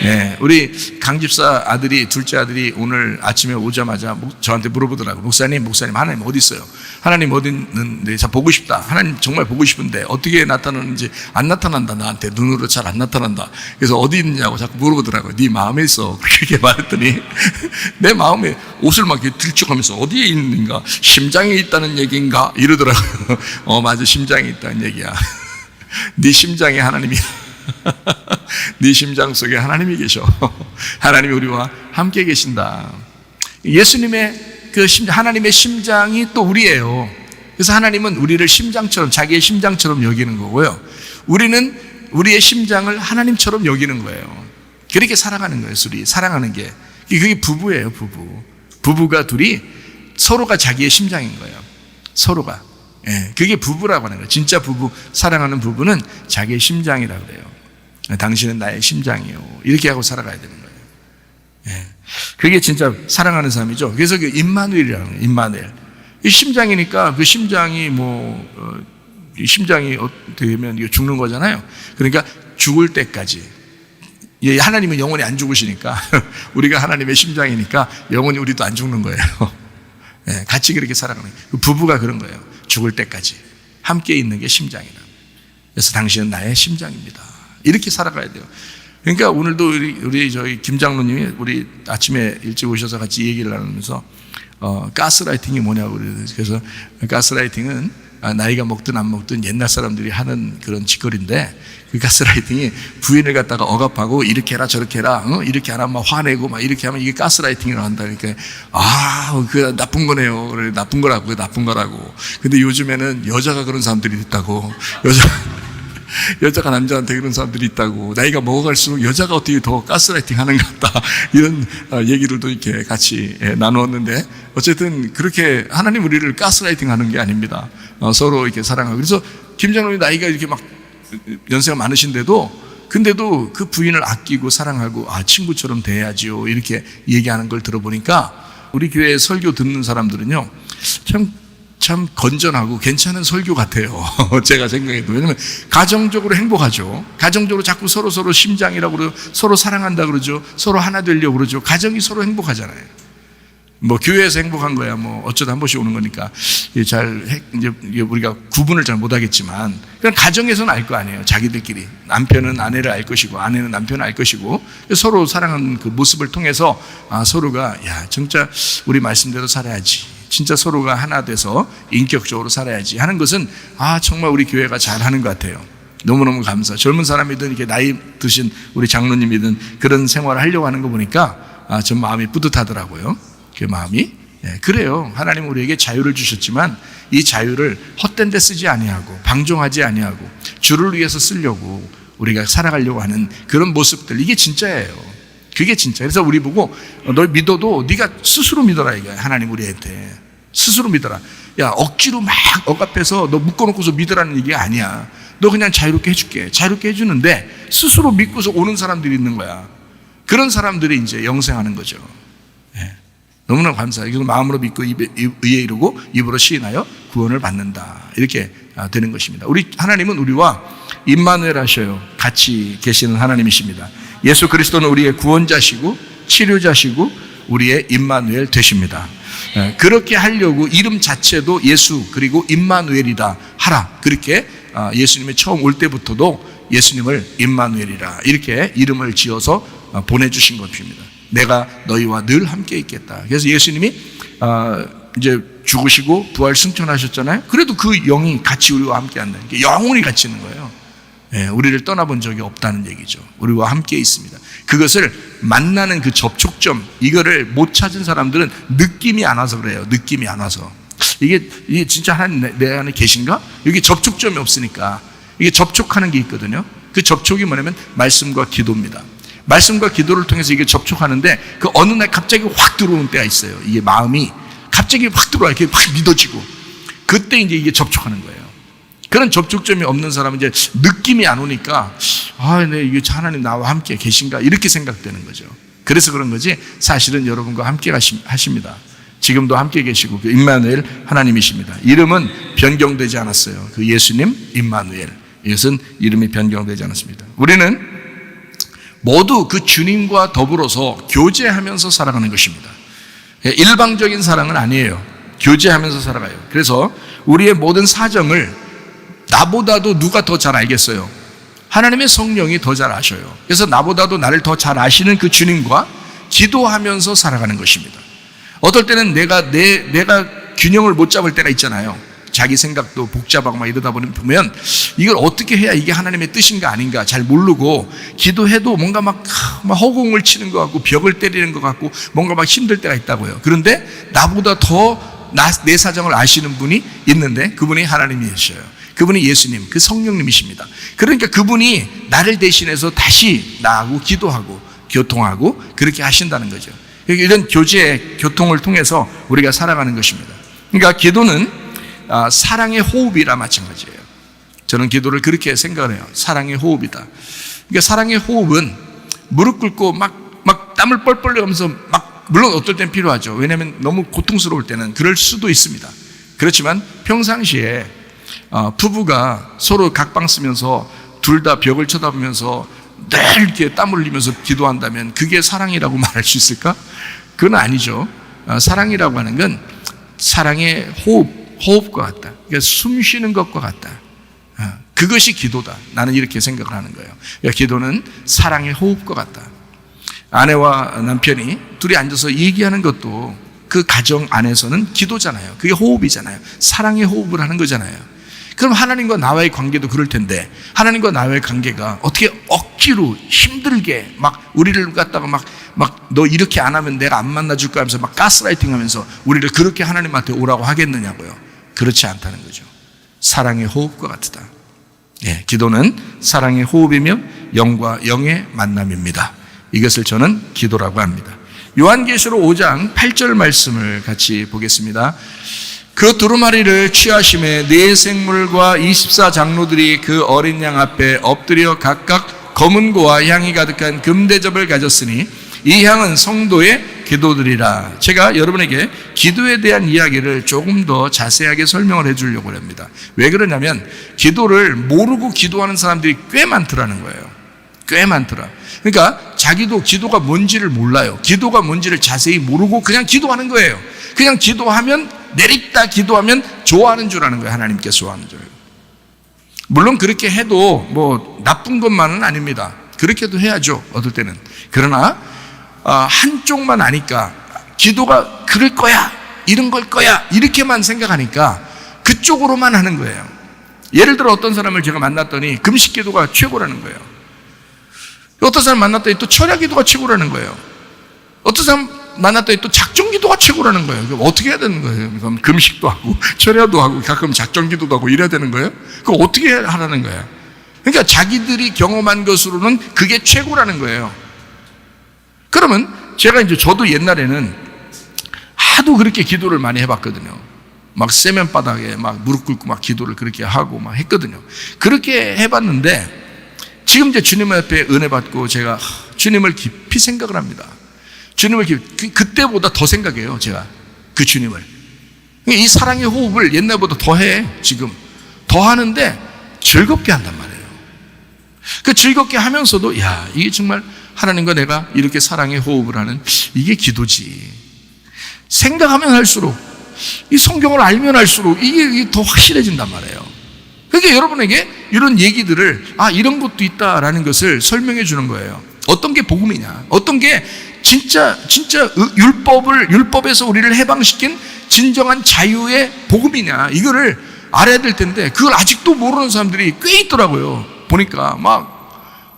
예, 우리 강집사 아들이, 둘째 아들이 오늘 아침에 오자마자 저한테 물어보더라고요. 목사님, 하나님 어디 있어요? 하나님 어디 있는데, 자, 보고 싶다. 하나님 정말 보고 싶은데 어떻게 나타나는지 안 나타난다. 나한테 눈으로 잘 안 나타난다. 그래서 어디 있느냐고 자꾸 물어보더라고요. 네 마음에 있어. 그렇게 말했더니 내 마음에 옷을 막 이렇게 들쭉하면서 어디에 있는가? 심장에 있다는 얘기인가? 이러더라고요. 맞아, 심장에 있다는 얘기야. 네 심장에 하나님이야. 네 심장 속에 하나님이 계셔. 하나님이 우리와 함께 계신다. 예수님의 그 하나님의 심장이 또 우리예요. 그래서 하나님은 우리를 심장처럼, 자기의 심장처럼 여기는 거고요. 우리는 우리의 심장을 하나님처럼 여기는 거예요. 그렇게 살아가는 거예요. 둘이 사랑하는 게. 그게 부부예요. 부부가 둘이 서로가 자기의 심장인 거예요. 서로가. 예, 그게 부부라고 하는 거예요. 진짜 부부, 사랑하는 부부는 자기의 심장이라고 그래요. 당신은 나의 심장이요. 이렇게 하고 살아가야 되는 거예요. 예, 그게 진짜 사랑하는 사람이죠. 그래서 그 임마누엘이라는 거예요. 임마누엘. 이 심장이니까 그 심장이 이 심장이 되면 이거 죽는 거잖아요. 그러니까 죽을 때까지. 예, 하나님은 영원히 안 죽으시니까 우리가 하나님의 심장이니까 영원히 우리도 안 죽는 거예요. 예, 같이 그렇게 살아가는 거예요. 그 부부가 그런 거예요. 죽을 때까지 함께 있는 게 심장이다. 그래서 당신은 나의 심장입니다. 이렇게 살아가야 돼요. 그러니까 오늘도 우리 저희 김 장로님이 우리 아침에 일찍 오셔서 같이 얘기를 나누면서 가스라이팅이 뭐냐고 그래서 가스라이팅은 나이가 먹든 안 먹든 옛날 사람들이 하는 그런 짓거리인데, 그 가스라이팅이 부인을 갖다가 억압하고 이렇게 해라 저렇게 해라, 이렇게 하면 막 화내고 막 이렇게 하면 이게 가스라이팅이라고 한다. 그러니까 그 나쁜 거네요. 그래, 나쁜 거라고. 근데 요즘에는 여자가 그런 사람들이 있다고. 여자가 남자한테 그런 사람들이 있다고. 나이가 먹어갈수록 여자가 어떻게 더 가스라이팅 하는 것 같다. 이런 얘기들도 이렇게 같이 나누었는데, 어쨌든 그렇게 하나님 우리를 가스라이팅 하는 게 아닙니다. 서로 이렇게 사랑하고. 그래서 김장로님 나이가 이렇게 막 연세가 많으신데도, 근데도 그 부인을 아끼고 사랑하고, 친구처럼 대해야지요. 이렇게 얘기하는 걸 들어보니까 우리 교회 설교 듣는 사람들은요, 참 건전하고 괜찮은 설교 같아요. 제가 생각해도. 왜냐면 가정적으로 행복하죠. 가정적으로 자꾸 서로 심장이라고 그러죠. 서로 사랑한다 그러죠. 서로 하나 되려고 그러죠. 가정이 서로 행복하잖아요. 교회에서 행복한 거야. 어쩌다 한 번씩 오는 거니까 이제 우리가 구분을 잘 못하겠지만, 그냥 가정에서는 알 거 아니에요. 자기들끼리. 남편은 아내를 알 것이고, 아내는 남편을 알 것이고, 서로 사랑하는 그 모습을 통해서 서로가 진짜 우리 말씀대로 살아야지. 진짜 서로가 하나 돼서 인격적으로 살아야지 하는 것은 정말 우리 교회가 잘하는 것 같아요. 너무너무 감사. 젊은 사람이든 이렇게 나이 드신 우리 장로님이든 그런 생활을 하려고 하는 거 보니까 전 마음이 뿌듯하더라고요. 그 마음이. 그래요. 하나님 우리에게 자유를 주셨지만 이 자유를 헛된 데 쓰지 아니하고 방종하지 아니하고 주를 위해서 쓰려고 우리가 살아가려고 하는 그런 모습들, 이게 진짜예요. 그게 진짜. 그래서 우리 보고 널 믿어도 네가 스스로 믿어라 이거야. 하나님 우리한테 스스로 믿어라. 억지로 막 억압해서 너 묶어놓고서 믿으라는 얘기가 아니야. 너 그냥 자유롭게 해줄게. 자유롭게 해주는데 스스로 믿고서 오는 사람들이 있는 거야. 그런 사람들이 이제 영생하는 거죠. 너무나 감사해요. 그래서 마음으로 믿고 의에 이르고 입으로 시인하여 구원을 받는다. 이렇게 되는 것입니다. 우리 하나님은 우리와 임마누엘 하셔요. 같이 계시는 하나님이십니다. 예수 그리스도는 우리의 구원자시고 치료자시고 우리의 임마누엘 되십니다. 그렇게 하려고 이름 자체도 예수 그리고 임마누엘이다 하라. 그렇게 예수님이 처음 올 때부터도 예수님을 임마누엘이라 이렇게 이름을 지어서 보내주신 것입니다. 내가 너희와 늘 함께 있겠다. 그래서 예수님이 이제 죽으시고 부활 승천하셨잖아요. 그래도 그 영이 같이 우리와 함께 한다. 영원히 같이 있는 거예요. 우리를 떠나본 적이 없다는 얘기죠. 우리와 함께 있습니다. 그것을 만나는 그 접촉점, 이거를 못 찾은 사람들은 느낌이 안 와서 그래요. 느낌이 안 와서. 이게 진짜 하나님 내 안에 계신가? 여기 접촉점이 없으니까. 이게 접촉하는 게 있거든요. 그 접촉이 뭐냐면 말씀과 기도입니다. 말씀과 기도를 통해서 이게 접촉하는데, 그 어느 날 갑자기 확 들어오는 때가 있어요. 이게 마음이 갑자기 확 들어와. 이렇게 확 믿어지고. 그때 이제 이게 접촉하는 거예요. 그런 접촉점이 없는 사람은 이제 느낌이 안 오니까 이게 하나님 나와 함께 계신가 이렇게 생각되는 거죠. 그래서 그런 거지 사실은 여러분과 함께 하십니다. 지금도 함께 계시고 그 임마누엘 하나님이십니다. 이름은 변경되지 않았어요. 그 예수님 임마누엘, 이것은 이름이 변경되지 않았습니다. 모두 그 주님과 더불어서 교제하면서 살아가는 것입니다. 일방적인 사랑은 아니에요. 교제하면서 살아가요. 그래서 우리의 모든 사정을 나보다도 누가 더 잘 알겠어요? 하나님의 성령이 더 잘 아셔요. 그래서 나보다도 나를 더 잘 아시는 그 주님과 기도하면서 살아가는 것입니다. 어떨 때는 내가 균형을 못 잡을 때가 있잖아요. 자기 생각도 복잡하고 막 이러다 보면 이걸 어떻게 해야 이게 하나님의 뜻인가 아닌가 잘 모르고 기도해도 뭔가 막 허공을 치는 것 같고 벽을 때리는 것 같고 뭔가 막 힘들 때가 있다고요. 그런데 나보다 더 내 사정을 아시는 분이 있는데 그분이 하나님이셔요. 그분이 예수님, 그 성령님이십니다. 그러니까 그분이 나를 대신해서 다시 나하고 기도하고 교통하고 그렇게 하신다는 거죠. 이런 교제, 교통을 통해서 우리가 살아가는 것입니다. 그러니까 기도는 사랑의 호흡이라 마찬가지예요. 저는 기도를 그렇게 생각을 해요. 사랑의 호흡이다. 그러니까 사랑의 호흡은 무릎 꿇고 막 땀을 뻘뻘 내면서 물론 어떨 땐 필요하죠. 왜냐하면 너무 고통스러울 때는 그럴 수도 있습니다. 그렇지만 평상시에 부부가 서로 각방 쓰면서 둘 다 벽을 쳐다보면서 늘 이렇게 땀 흘리면서 기도한다면 그게 사랑이라고 말할 수 있을까? 그건 아니죠. 사랑이라고 하는 건 사랑의 호흡과 같다. 그러니까 숨 쉬는 것과 같다. 그것이 기도다. 나는 이렇게 생각을 하는 거예요. 그러니까 기도는 사랑의 호흡과 같다. 아내와 남편이 둘이 앉아서 얘기하는 것도 그 가정 안에서는 기도잖아요. 그게 호흡이잖아요. 사랑의 호흡을 하는 거잖아요. 그럼 하나님과 나와의 관계도 그럴 텐데 하나님과 나와의 관계가 어떻게 억지로 힘들게 막 우리를 갖다가 막 너 이렇게 안 하면 내가 안 만나줄 거야 하면서 막 가스라이팅 하면서 우리를 그렇게 하나님한테 오라고 하겠느냐고요. 그렇지 않다는 거죠. 사랑의 호흡과 같다. 예, 기도는 사랑의 호흡이며 영과 영의 만남입니다. 이것을 저는 기도라고 합니다. 요한계시록 5장 8절 말씀을 같이 보겠습니다. 그 두루마리를 취하심에 네 생물과 24장로들이 그 어린 양 앞에 엎드려 각각 검은 고와 향이 가득한 금대접을 가졌으니 이 향은 성도의 기도들이라. 제가 여러분에게 기도에 대한 이야기를 조금 더 자세하게 설명을 해주려고 합니다. 왜 그러냐면 기도를 모르고 기도하는 사람들이 꽤 많더라는 거예요. 꽤 많더라. 그러니까 자기도 기도가 뭔지를 몰라요. 기도가 뭔지를 자세히 모르고 그냥 기도하는 거예요. 그냥 기도하면 내립다 기도하면 좋아하는 줄 아는 거예요. 하나님께서 좋아하는 줄. 물론 그렇게 해도 뭐 나쁜 것만은 아닙니다. 그렇게도 해야죠. 어떨 때는. 그러나 한쪽만 아니까 기도가 그럴 거야, 이런 걸 거야 이렇게만 생각하니까 그쪽으로만 하는 거예요. 예를 들어 어떤 사람을 제가 만났더니 금식 기도가 최고라는 거예요. 어떤 사람 만났더니 또 철야 기도가 최고라는 거예요. 어떤 사람 만났더니 또 작정 기도가 최고라는 거예요. 그럼 어떻게 해야 되는 거예요? 그럼 금식도 하고 철야도 하고 가끔 작정 기도도 하고 이래야 되는 거예요? 그럼 어떻게 하라는 거예요? 그러니까 자기들이 경험한 것으로는 그게 최고라는 거예요. 그러면 제가 이제 저도 옛날에는 하도 그렇게 기도를 많이 해봤거든요. 막 세면바닥에 막 무릎 꿇고 막 기도를 그렇게 하고 막 했거든요. 그렇게 해봤는데 지금 이제 주님 앞에 은혜 받고 제가 주님을 깊이 생각을 합니다. 주님을 그때보다 더 생각해요. 제가 그 주님을. 이 사랑의 호흡을 옛날보다 더 해. 지금 더 하는데 즐겁게 한단 말이에요. 그 즐겁게 하면서도 야, 이게 정말 하나님과 내가 이렇게 사랑의 호흡을 하는 이게 기도지. 생각하면 할수록 이 성경을 알면 할수록 이게 더 확실해진단 말이에요. 그러니까 여러분에게 이런 얘기들을 이런 것도 있다라는 것을 설명해 주는 거예요. 어떤 게 복음이냐, 어떤 게 진짜 율법에서 우리를 해방시킨 진정한 자유의 복음이냐, 이거를 알아야 될 텐데 그걸 아직도 모르는 사람들이 꽤 있더라고요. 보니까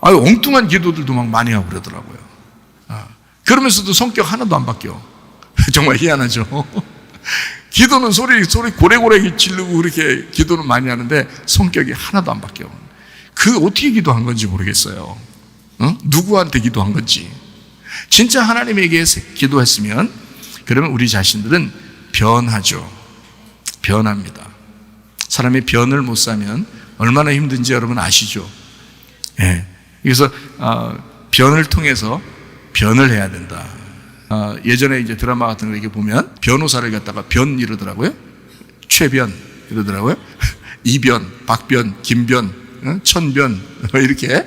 엉뚱한 기도들도 막 많이 하고 그러더라고요. 그러면서도 성격 하나도 안 바뀌어. 정말 희한하죠. 기도는 소리 고래고래 지르고 그렇게 기도는 많이 하는데 성격이 하나도 안 바뀌어. 그 어떻게 기도한 건지 모르겠어요. 누구한테 기도한 건지. 진짜 하나님에게 기도했으면 그러면 우리 자신들은 변하죠. 변합니다. 사람이 변을 못 사면 얼마나 힘든지 여러분 아시죠? 예. 그래서 변을 통해서 변을 해야 된다. 예전에 이제 드라마 같은 거 이렇게 보면 변호사를 갖다가 변 이러더라고요. 최변 이러더라고요. 이변, 박변, 김변 천변 이렇게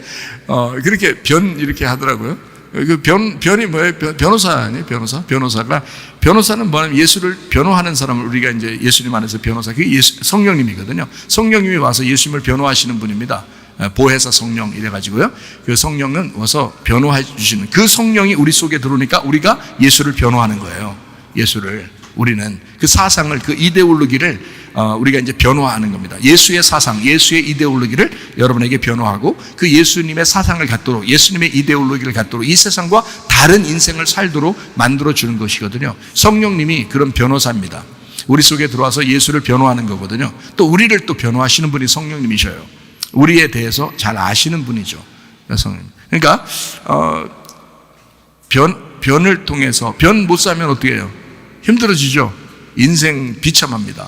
그렇게 변 이렇게 하더라고요. 그 변이 뭐예요? 변호사 아니에요? 변호사는 뭐냐면 예수를 변호하는 사람을 우리가 이제 예수님 안에서 변호사, 그게 성령님이거든요. 성령님이 와서 예수님을 변호하시는 분입니다. 보혜사 성령 이래가지고요. 그 성령은 와서 변호해 주시는, 그 성령이 우리 속에 들어오니까 우리가 예수를 변호하는 거예요. 예수를, 우리는 그 사상을, 그 이데올로기를 우리가 이제 변호하는 겁니다. 예수의 사상, 예수의 이데올로기를 여러분에게 변호하고 그 예수님의 사상을 갖도록, 예수님의 이데올로기를 갖도록 이 세상과 다른 인생을 살도록 만들어 주는 것이거든요. 성령님이 그런 변호사입니다. 우리 속에 들어와서 예수를 변호하는 거거든요. 또 우리를 또 변호하시는 분이 성령님이셔요. 우리에 대해서 잘 아시는 분이죠. 성령. 그러니까 변을 통해서, 변 못 사면 어떻게 해요? 힘들어지죠. 인생 비참합니다.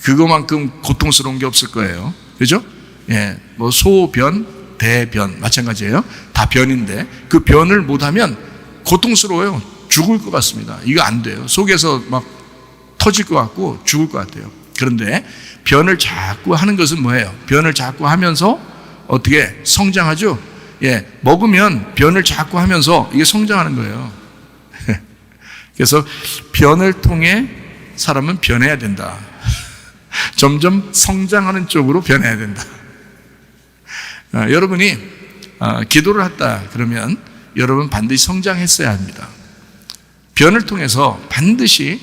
그거만큼 고통스러운 게 없을 거예요. 그죠? 예, 뭐 소변, 대변 마찬가지예요. 다 변인데 그 변을 못하면 고통스러워요. 죽을 것 같습니다. 이거 안 돼요. 속에서 막 터질 것 같고 죽을 것 같아요. 그런데 변을 자꾸 하는 것은 뭐예요? 변을 자꾸 하면서 어떻게 성장하죠? 예, 먹으면 변을 자꾸 하면서 이게 성장하는 거예요. 그래서 변을 통해 사람은 변해야 된다. 점점 성장하는 쪽으로 변해야 된다. 여러분이 기도를 했다 그러면 여러분 반드시 성장했어야 합니다. 변을 통해서 반드시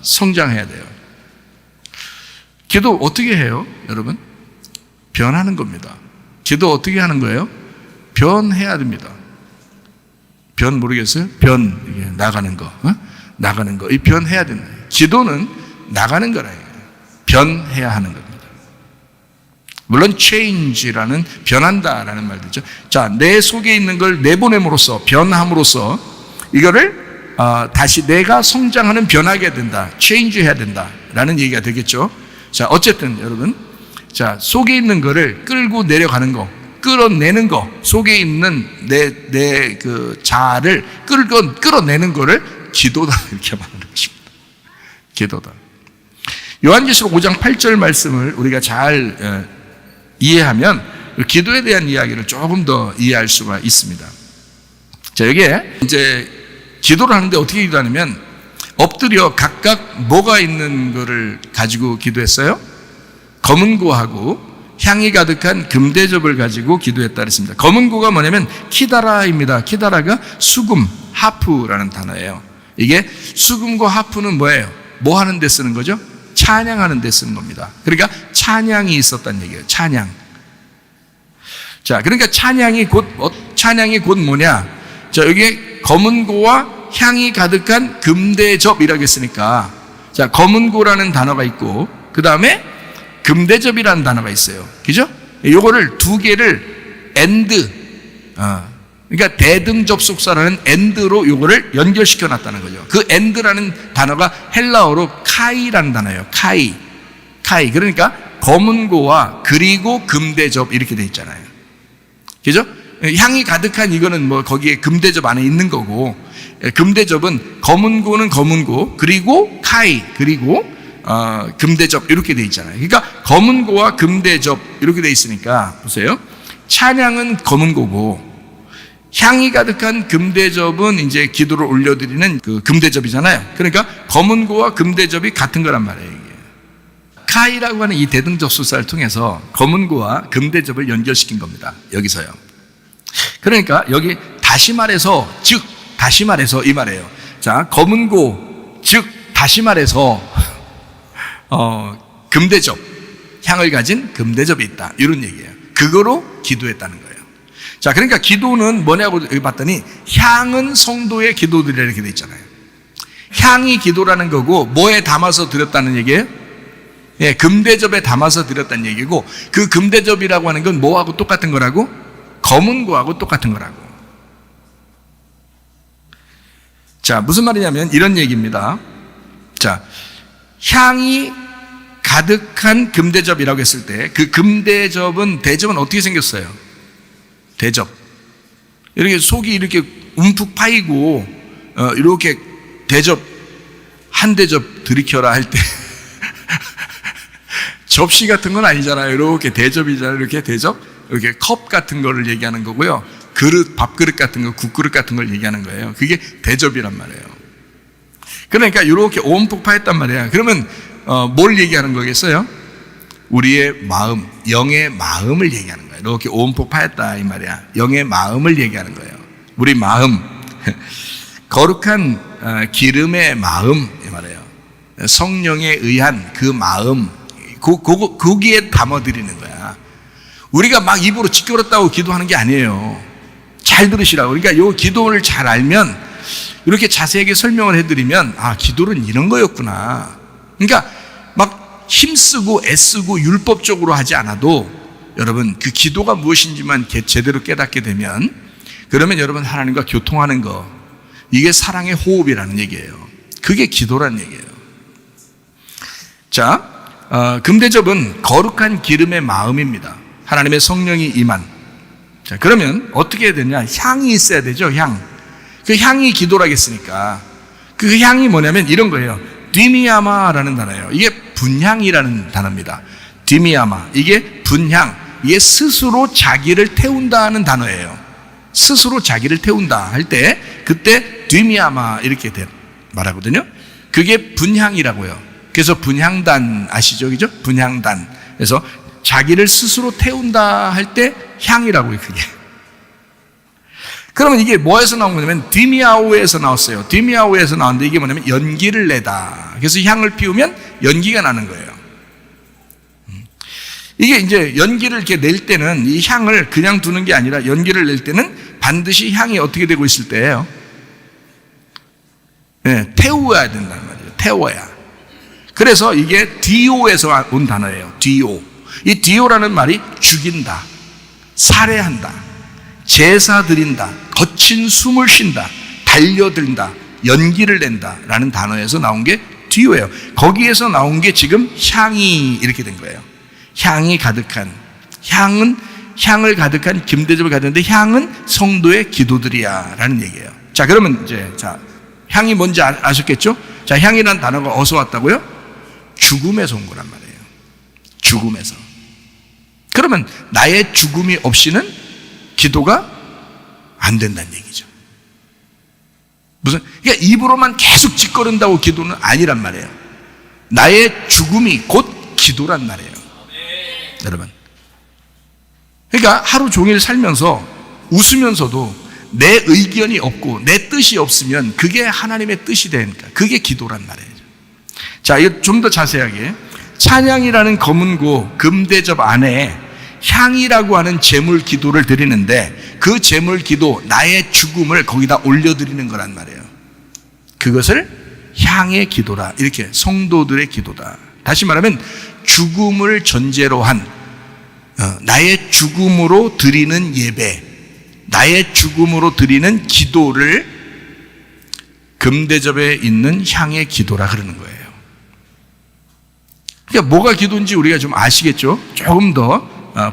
성장해야 돼요. 기도 어떻게 해요, 여러분? 변하는 겁니다. 기도 어떻게 하는 거예요? 변해야 됩니다. 변 모르겠어요? 변, 이게 나가는 거, 나가는 거. 이 변해야 된다. 기도는 나가는 거라. 변해야 하는 겁니다. 물론 change라는 변한다라는 말도 있죠. 자, 내 속에 있는 걸 내보냄으로써, 변함으로써 이거를 다시 내가 성장하는, 변하게 된다, change 해야 된다라는 얘기가 되겠죠. 자, 어쨌든 여러분, 자, 속에 있는 거를 끌고 내려가는 거, 끌어내는 거, 속에 있는 내 그 자아를 끌어내는 거를 기도다 이렇게 말하는 것입니다. 기도다. 요한계시록 5장 8절 말씀을 우리가 잘 이해하면 기도에 대한 이야기를 조금 더 이해할 수가 있습니다. 자, 여기에 이제 기도를 하는데 어떻게 기도하냐면 엎드려 각각 뭐가 있는 거를 가지고 기도했어요? 검은고하고 향이 가득한 금대접을 가지고 기도했다 그랬습니다. 검은고가 뭐냐면 키다라입니다. 키다라가 수금, 하프라는 단어예요. 이게 수금과 하프는 뭐예요? 뭐 하는 데 쓰는 거죠? 찬양하는 데 쓰는 겁니다. 그러니까 찬양이 있었다는 얘기예요. 찬양. 자, 그러니까 찬양이 곧 뭐냐? 자, 여기 검은고와 향이 가득한 금대접이라고 했으니까, 자, 검은고라는 단어가 있고 그 다음에 금대접이라는 단어가 있어요. 그죠? 요거를 두 개를 and, 그러니까 대등 접속사라는 and로 요거를 연결시켜 놨다는 거죠. 그 and라는 단어가 헬라어로 카이라는 단어예요. 카이. 그러니까 검은고와 그리고 금대접 이렇게 돼 있잖아요. 그죠? 향이 가득한 이거는 뭐 거기에 금대접 안에 있는 거고, 금대접은 검은고는 검은고 그리고 카이 그리고 금대접 이렇게 돼 있잖아요. 그러니까 검은고와 금대접 이렇게 돼 있으니까 보세요. 찬양은 검은고고 향이 가득한 금대접은 이제 기도를 올려드리는 그 금대접이잖아요. 그러니까 검은고와 금대접이 같은 거란 말이에요. 이게. 카이라고 하는 이 대등접속사를 통해서 검은고와 금대접을 연결시킨 겁니다. 여기서요. 그러니까 여기 다시 말해서 이 말이에요. 자, 검은고 즉 다시 말해서 금대접, 향을 가진 금대접이 있다 이런 얘기예요. 그거로 기도했다는 거예요. 자, 그러니까 기도는 뭐냐고 여기 봤더니 향은 성도의 기도들이라 이렇게 돼 있잖아요. 향이 기도라는 거고 뭐에 담아서 드렸다는 얘기예요? 예, 금대접에 담아서 드렸다는 얘기고, 그 금대접이라고 하는 건 뭐하고 똑같은 거라고? 검은고하고 똑같은 거라고. 자, 무슨 말이냐면 이런 얘기입니다. 자, 향이 가득한 금대접이라고 했을 때 그 대접은 어떻게 생겼어요? 대접. 이렇게 속이 이렇게 움푹 파이고 이렇게 한 대접 들이켜라 할 때 접시 같은 건 아니잖아요. 이렇게 대접이잖아요. 이렇게 대접, 이렇게 컵 같은 거를 얘기하는 거고요. 그릇, 밥그릇 같은 거, 국그릇 같은 걸 얘기하는 거예요. 그게 대접이란 말이에요. 그러니까 이렇게 온폭파했단 말이에요. 그러면 뭘 얘기하는 거겠어요? 우리의 마음, 영의 마음을 얘기하는 거예요. 이렇게 온폭파했다 이 말이야. 영의 마음을 얘기하는 거예요. 우리 마음, 거룩한 기름의 마음 이 말이에요. 성령에 의한 그 마음, 거기에 담아드리는 거야. 우리가 막 입으로 지켜렸다고 기도하는 게 아니에요. 잘 들으시라고. 그러니까 이 기도를 잘 알면, 이렇게 자세하게 설명을 해드리면, 아, 기도는 이런 거였구나. 그러니까 막 힘쓰고 애쓰고 율법적으로 하지 않아도 여러분 그 기도가 무엇인지만 제대로 깨닫게 되면, 그러면 여러분 하나님과 교통하는 거, 이게 사랑의 호흡이라는 얘기예요. 그게 기도라는 얘기예요. 자, 금대접은 거룩한 기름의 마음입니다. 하나님의 성령이 임한. 자, 그러면 어떻게 해야 되냐? 향이 있어야 되죠, 향. 그 향이 기도라겠으니까. 그 향이 뭐냐면 이런 거예요. 디미야마라는 단어예요. 이게 분향이라는 단어입니다. 디미야마. 이게 분향. 이게 스스로 자기를 태운다는 단어예요. 스스로 자기를 태운다 할 때, 그때 디미야마 이렇게 말하거든요. 그게 분향이라고요. 그래서 분향단 아시죠? 그죠? 분향단. 그래서 자기를 스스로 태운다 할 때 향이라고요, 그게. 그러면 이게 뭐에서 나온 거냐면 디미아오에서 나왔어요. 디미아오에서 나왔는데 이게 뭐냐면 연기를 내다. 그래서 향을 피우면 연기가 나는 거예요. 이게 이제 연기를 이렇게 낼 때는 이 향을 그냥 두는 게 아니라 연기를 낼 때는 반드시 향이 어떻게 되고 있을 때예요? 네, 태워야 된다는 말이에요. 태워야. 그래서 이게 디오에서 온 단어예요. 디오. 이 디오라는 말이 죽인다, 살해한다, 제사 드린다, 거친 숨을 쉰다, 달려든다, 연기를 낸다 라는 단어에서 나온 게 디오예요. 거기에서 나온 게 지금 향이 이렇게 된 거예요. 향이 가득한, 향을 가득한 김대접을 가졌는데 향은 성도의 기도들이야 라는 얘기예요. 자, 그러면 이제 향이 뭔지 아셨겠죠? 자, 향이라는 단어가 어디서 왔다고요? 죽음에서 온 거란 말이에요. 죽음에서. 그러면 나의 죽음이 없이는 기도가 안 된다는 얘기죠. 그러니까 입으로만 계속 짓거린다고 기도는 아니란 말이에요. 나의 죽음이 곧 기도란 말이에요. 여러분. 그러니까 하루 종일 살면서 웃으면서도 내 의견이 없고 내 뜻이 없으면 그게 하나님의 뜻이 되니까 그게 기도란 말이에요. 자, 이거 좀 더 자세하게. 찬양이라는 검은고 금대접 안에 향이라고 하는 제물 기도를 드리는데 그 제물 기도, 나의 죽음을 거기다 올려드리는 거란 말이에요. 그것을 향의 기도라. 이렇게 성도들의 기도다. 다시 말하면 죽음을 전제로 한 나의 죽음으로 드리는 예배, 나의 죽음으로 드리는 기도를 금대접에 있는 향의 기도라 그러는 거예요. 그러니까 뭐가 기도인지 우리가 좀 아시겠죠? 조금 더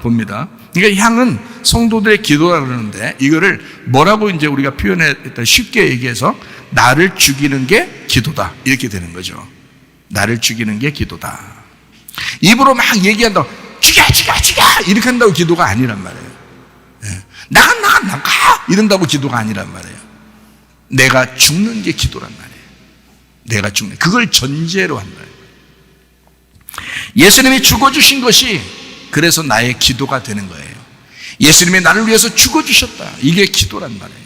봅니다. 그러니까 향은 성도들의 기도라 그러는데 이거를 뭐라고 이제 우리가 표현했다 쉽게 얘기해서 나를 죽이는 게 기도다 이렇게 되는 거죠. 나를 죽이는 게 기도다. 입으로 막 얘기한다고 죽여 이렇게 한다고 기도가 아니란 말이에요. 나가 이런다고 기도가 아니란 말이에요. 내가 죽는 게 기도란 말이에요. 내가 죽는, 그걸 전제로 한 거예요. 예수님이 죽어주신 것이 그래서 나의 기도가 되는 거예요. 예수님이 나를 위해서 죽어주셨다. 이게 기도란 말이에요.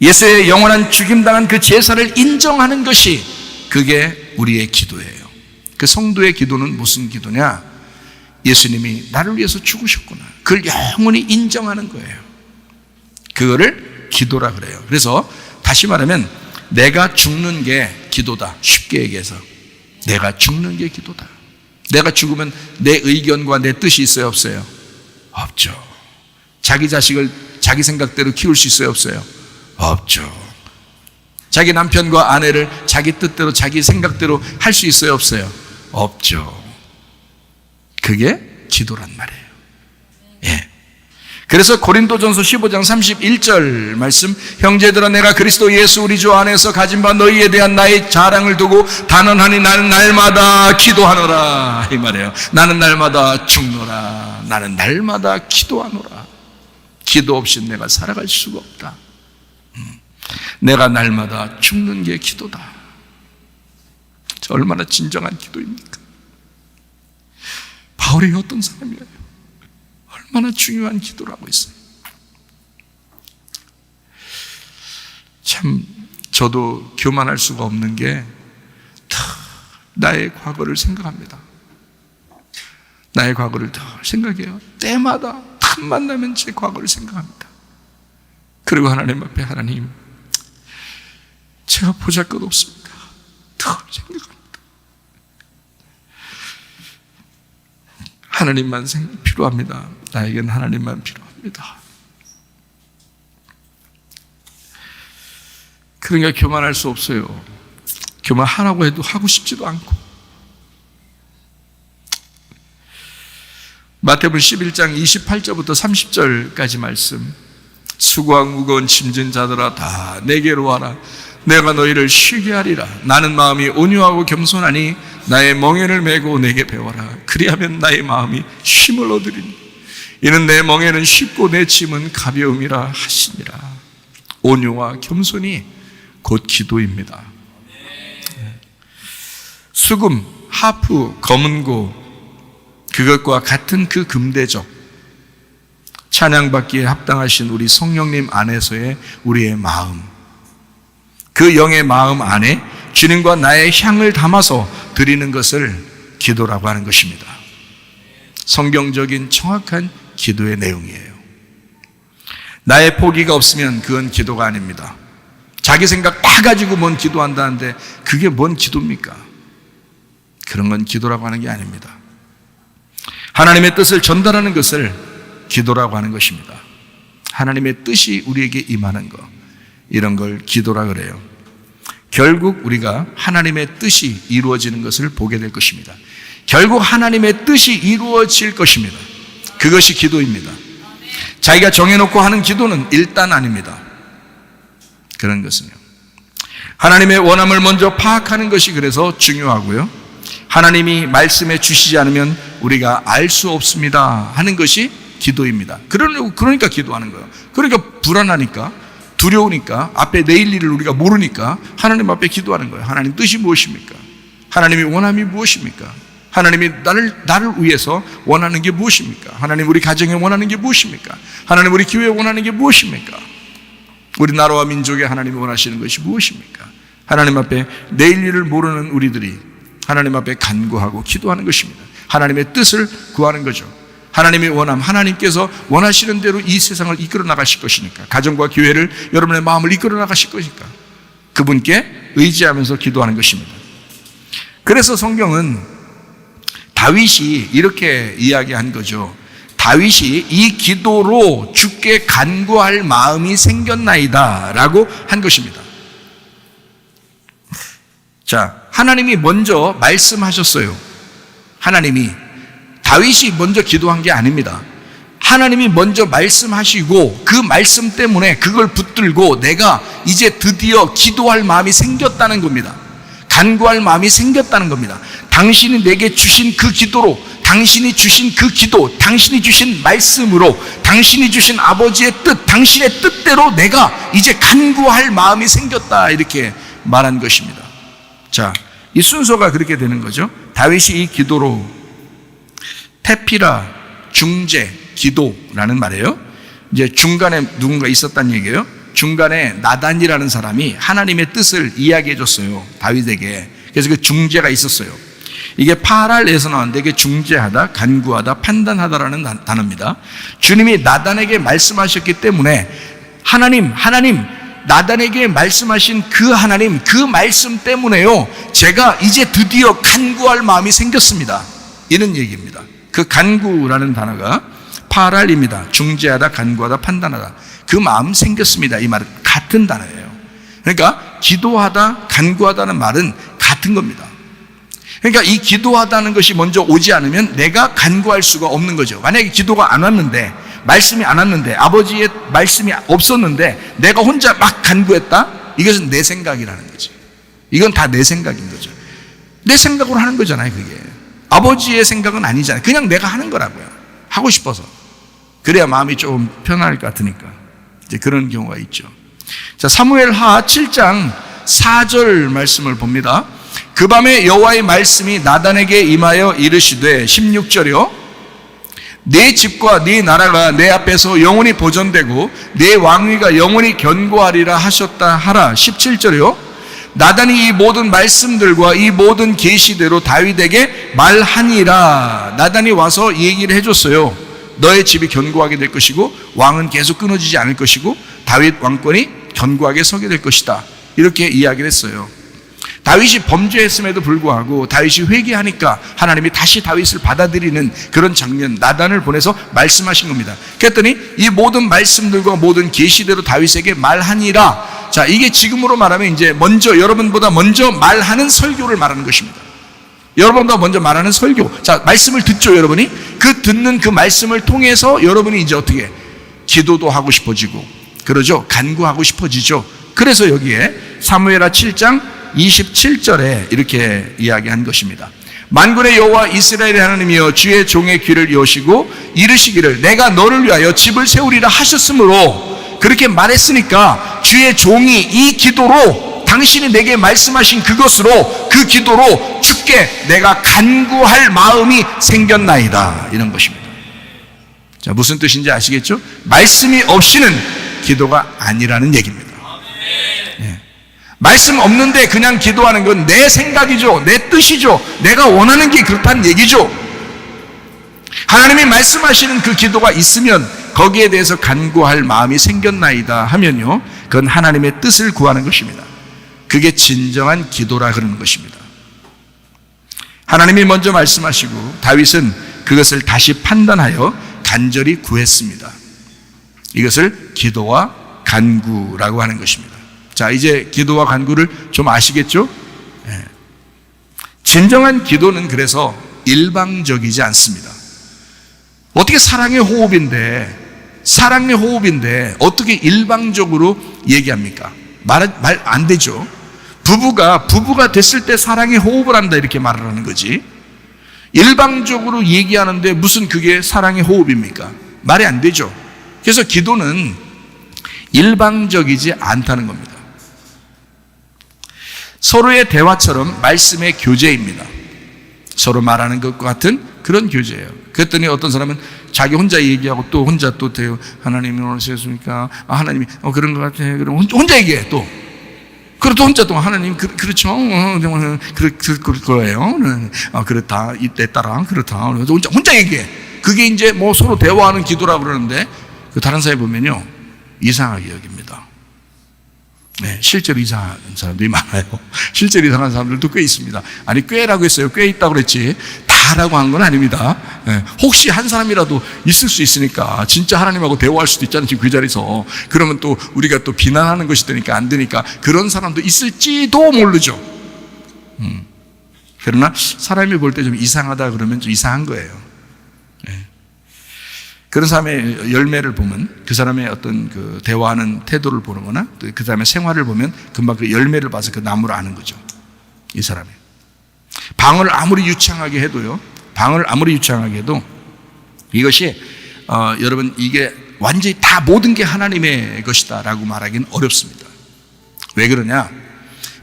예수의 영원한 죽임당한 그 제사를 인정하는 것이 그게 우리의 기도예요. 그 성도의 기도는 무슨 기도냐? 예수님이 나를 위해서 죽으셨구나. 그걸 영원히 인정하는 거예요. 그거를 기도라 그래요. 그래서 다시 말하면 내가 죽는 게 기도다. 쉽게 얘기해서 내가 죽는 게 기도다. 내가 죽으면 내 의견과 내 뜻이 있어요, 없어요? 없죠. 자기 자식을 자기 생각대로 키울 수 있어요, 없어요? 없죠. 자기 남편과 아내를 자기 뜻대로 자기 생각대로 할 수 있어요, 없어요? 없죠. 그게 기도란 말이에요. 예. 그래서 고린도전서 15장 31절 말씀, 형제들아 내가 그리스도 예수 우리 주 안에서 가진 바 너희에 대한 나의 자랑을 두고 단언하니 나는 날마다 기도하노라, 이 말이에요. 나는 날마다 죽노라. 나는 날마다 기도하노라. 기도 없이 내가 살아갈 수가 없다. 내가 날마다 죽는 게 기도다. 얼마나 진정한 기도입니까? 바울이 어떤 사람이에요? 얼마나 중요한 기도를 하고 있어요. 참 저도 교만할 수가 없는 게 나의 과거를 생각합니다. 나의 과거를 더 생각해요. 때마다 틈만 나면 제 과거를 생각합니다. 그리고 하나님 앞에, 하나님, 제가 보잘것없습니다. 더 생각합니다. 하나님만 필요합니다. 나에겐 하나님만 필요합니다. 그러니까 교만할 수 없어요. 교만하라고 해도 하고 싶지도 않고. 마태복음 11장 28절부터 30절까지 말씀, 수고하고 무거운 짐진 자들아 다 내게로 와라. 내가 너희를 쉬게 하리라. 나는 마음이 온유하고 겸손하니 나의 멍에를 메고 내게 배워라. 그리하면 나의 마음이 쉼을 얻으리니 이는 내 멍에는 쉽고 내 짐은 가벼움이라 하시니라. 온유와 겸손이 곧 기도입니다. 수금, 하프, 검은고, 그것과 같은 그 금대접, 찬양받기에 합당하신 우리 성령님 안에서의 우리의 마음, 그 영의 마음 안에 주님과 나의 향을 담아서 드리는 것을 기도라고 하는 것입니다. 성경적인 정확한 기도의 내용이에요. 나의 포기가 없으면 그건 기도가 아닙니다. 자기 생각 다 가지고 뭔 기도한다는데 그게 뭔 기도입니까? 그런 건 기도라고 하는 게 아닙니다. 하나님의 뜻을 전달하는 것을 기도라고 하는 것입니다. 하나님의 뜻이 우리에게 임하는 것, 이런 걸 기도라 그래요. 결국 우리가 하나님의 뜻이 이루어지는 것을 보게 될 것입니다. 결국 하나님의 뜻이 이루어질 것입니다. 그것이 기도입니다. 자기가 정해놓고 하는 기도는 일단 아닙니다. 그런 것은요, 하나님의 원함을 먼저 파악하는 것이 그래서 중요하고요, 하나님이 말씀해 주시지 않으면 우리가 알 수 없습니다 하는 것이 기도입니다. 그러니까 기도하는 거예요. 그러니까 불안하니까, 두려우니까, 앞에 내일 일을 우리가 모르니까 하나님 앞에 기도하는 거예요. 하나님 뜻이 무엇입니까? 하나님의 원함이 무엇입니까? 하나님이 나를 위해서 원하는 게 무엇입니까? 하나님 우리 가정에 원하는 게 무엇입니까? 하나님 우리 교회에 원하는 게 무엇입니까? 우리 나라와 민족에 하나님이 원하시는 것이 무엇입니까? 하나님 앞에 내일 일을 모르는 우리들이 하나님 앞에 간구하고 기도하는 것입니다. 하나님의 뜻을 구하는 거죠. 하나님의 원함, 하나님께서 원하시는 대로 이 세상을 이끌어 나가실 것이니까, 가정과 교회를, 여러분의 마음을 이끌어 나가실 것이니까 그분께 의지하면서 기도하는 것입니다. 그래서 성경은 다윗이 이렇게 이야기한 거죠. 다윗이 이 기도로 주께 간구할 마음이 생겼나이다 라고 한 것입니다. 자, 하나님이 먼저 말씀하셨어요. 하나님이, 다윗이 먼저 기도한 게 아닙니다. 하나님이 먼저 말씀하시고 그 말씀 때문에 그걸 붙들고 내가 이제 드디어 기도할 마음이 생겼다는 겁니다. 간구할 마음이 생겼다는 겁니다. 당신이 내게 주신 그 기도로, 당신이 주신 그 기도, 당신이 주신 말씀으로, 당신이 주신 아버지의 뜻, 당신의 뜻대로 내가 이제 간구할 마음이 생겼다, 이렇게 말한 것입니다. 자, 이 순서가 그렇게 되는 거죠. 다윗이 이 기도로, 테피라, 중재, 기도라는 말이에요. 이제 중간에 누군가 있었다는 얘기예요. 중간에 나단이라는 사람이 하나님의 뜻을 이야기해 줬어요, 다윗에게. 그래서 그 중재가 있었어요. 이게 파랄에서 나왔는데 이게 중재하다, 간구하다, 판단하다라는 단어입니다. 주님이 나단에게 말씀하셨기 때문에 하나님, 나단에게 말씀하신 그 하나님, 그 말씀 때문에요, 제가 이제 드디어 간구할 마음이 생겼습니다, 이런 얘기입니다. 그 간구라는 단어가 파랄입니다. 중재하다, 간구하다, 판단하다. 그 마음 생겼습니다, 이 말은 같은 단어예요. 그러니까 기도하다, 간구하다는 말은 같은 겁니다. 그러니까 이 기도하다는 것이 먼저 오지 않으면 내가 간구할 수가 없는 거죠. 만약에 기도가 안 왔는데 말씀이 안 왔는데, 아버지의 말씀이 없었는데 내가 혼자 막 간구했다? 이것은 내 생각이라는 거지. 이건 다 내 생각인 거죠. 내 생각으로 하는 거잖아요, 그게. 아버지의 생각은 아니잖아요. 그냥 내가 하는 거라고요. 하고 싶어서. 그래야 마음이 좀 편할 것 같으니까. 이제 그런 경우가 있죠. 자, 사무엘하 7장 4절 말씀을 봅니다. 그 밤에 여호와의 말씀이 나단에게 임하여 이르시되, 16절이요, 네 집과 네 나라가 내 앞에서 영원히 보존되고 네 왕위가 영원히 견고하리라 하셨다 하라. 17절이요, 나단이 이 모든 말씀들과 이 모든 계시대로 다윗에게 말하니라. 나단이 와서 얘기를 해줬어요. 너의 집이 견고하게 될 것이고 왕은 계속 끊어지지 않을 것이고 다윗 왕권이 견고하게 서게 될 것이다. 이렇게 이야기를 했어요. 다윗이 범죄했음에도 불구하고 다윗이 회개하니까 하나님이 다시 다윗을 받아들이는 그런 장면, 나단을 보내서 말씀하신 겁니다. 그랬더니 이 모든 말씀들과 모든 계시대로 다윗에게 말하니라. 자, 이게 지금으로 말하면 이제 먼저, 여러분보다 먼저 말하는 설교를 말하는 것입니다. 여러분보다 먼저 말하는 설교. 자, 말씀을 듣죠, 여러분이. 그 듣는 그 말씀을 통해서 여러분이 이제 어떻게 기도도 하고 싶어지고, 그러죠, 간구하고 싶어지죠. 그래서 여기에 사무엘하 7장 27절에 이렇게 이야기한 것입니다. 만군의 여호와 이스라엘의 하나님이여, 주의 종의 귀를 여시고 이르시기를 내가 너를 위하여 집을 세우리라 하셨으므로, 그렇게 말했으니까 주의 종이 이 기도로, 당신이 내게 말씀하신 그것으로, 그 기도로 주께 내가 간구할 마음이 생겼나이다. 이런 것입니다. 자, 무슨 뜻인지 아시겠죠? 말씀이 없이는 기도가 아니라는 얘기입니다. 예. 말씀 없는데 그냥 기도하는 건 내 생각이죠, 내 뜻이죠, 내가 원하는 게 그렇다는 얘기죠. 하나님이 말씀하시는 그 기도가 있으면 거기에 대해서 간구할 마음이 생겼나이다 하면요, 그건 하나님의 뜻을 구하는 것입니다. 그게 진정한 기도라 그러는 것입니다. 하나님이 먼저 말씀하시고 다윗은 그것을 다시 판단하여 간절히 구했습니다. 이것을 기도와 간구라고 하는 것입니다. 자, 이제 기도와 간구를 좀 아시겠죠? 예. 진정한 기도는 그래서 일방적이지 않습니다. 어떻게 사랑의 호흡인데 어떻게 일방적으로 얘기합니까? 말 안 되죠. 부부가 됐을 때 사랑의 호흡을 한다, 이렇게 말을 하는 거지. 일방적으로 얘기하는데 무슨 그게 사랑의 호흡입니까? 말이 안 되죠. 그래서 기도는 일방적이지 않다는 겁니다. 서로의 대화처럼 말씀의 교제입니다. 서로 말하는 것과 같은 그런 교제예요. 그랬더니 어떤 사람은 자기 혼자 얘기하고 또 혼자 또 대요. 하나님이 오셨습니까? 하나님이 그런 것 같아. 그럼 혼자 얘기해 또. 그리고 또 혼자 또 하나님 그렇죠. 그럴 거예요. 그렇다. 이때 따라 그렇다. 혼자 얘기해. 그게 이제 뭐 서로 대화하는 기도라고 그러는데, 그 다른 사람이 보면요, 이상하게 여깁니다. 네, 실제로 이상한 사람들이 많아요. 실제로 이상한 사람들도 꽤 있습니다. 아니, 꽤라고 했어요. 꽤 있다고 그랬지 다라고 한 건 아닙니다. 네, 혹시 한 사람이라도 있을 수 있으니까 진짜 하나님하고 대화할 수도 있잖아요, 지금 그 자리에서. 그러면 또 우리가 또 비난하는 것이 되니까 안 되니까 그런 사람도 있을지도 모르죠. 그러나 사람이 볼 때 좀 이상하다 그러면 좀 이상한 거예요. 네. 그런 사람의 열매를 보면 그 사람의 어떤 그 대화하는 태도를 보는 거나 또 그 사람의 생활을 보면 금방 그 열매를 봐서 그 나무를 아는 거죠. 이 사람이. 방을 아무리 유창하게 해도요, 이것이 여러분, 이게 완전히 다 모든 게 하나님의 것이다 라고 말하기는 어렵습니다. 왜 그러냐?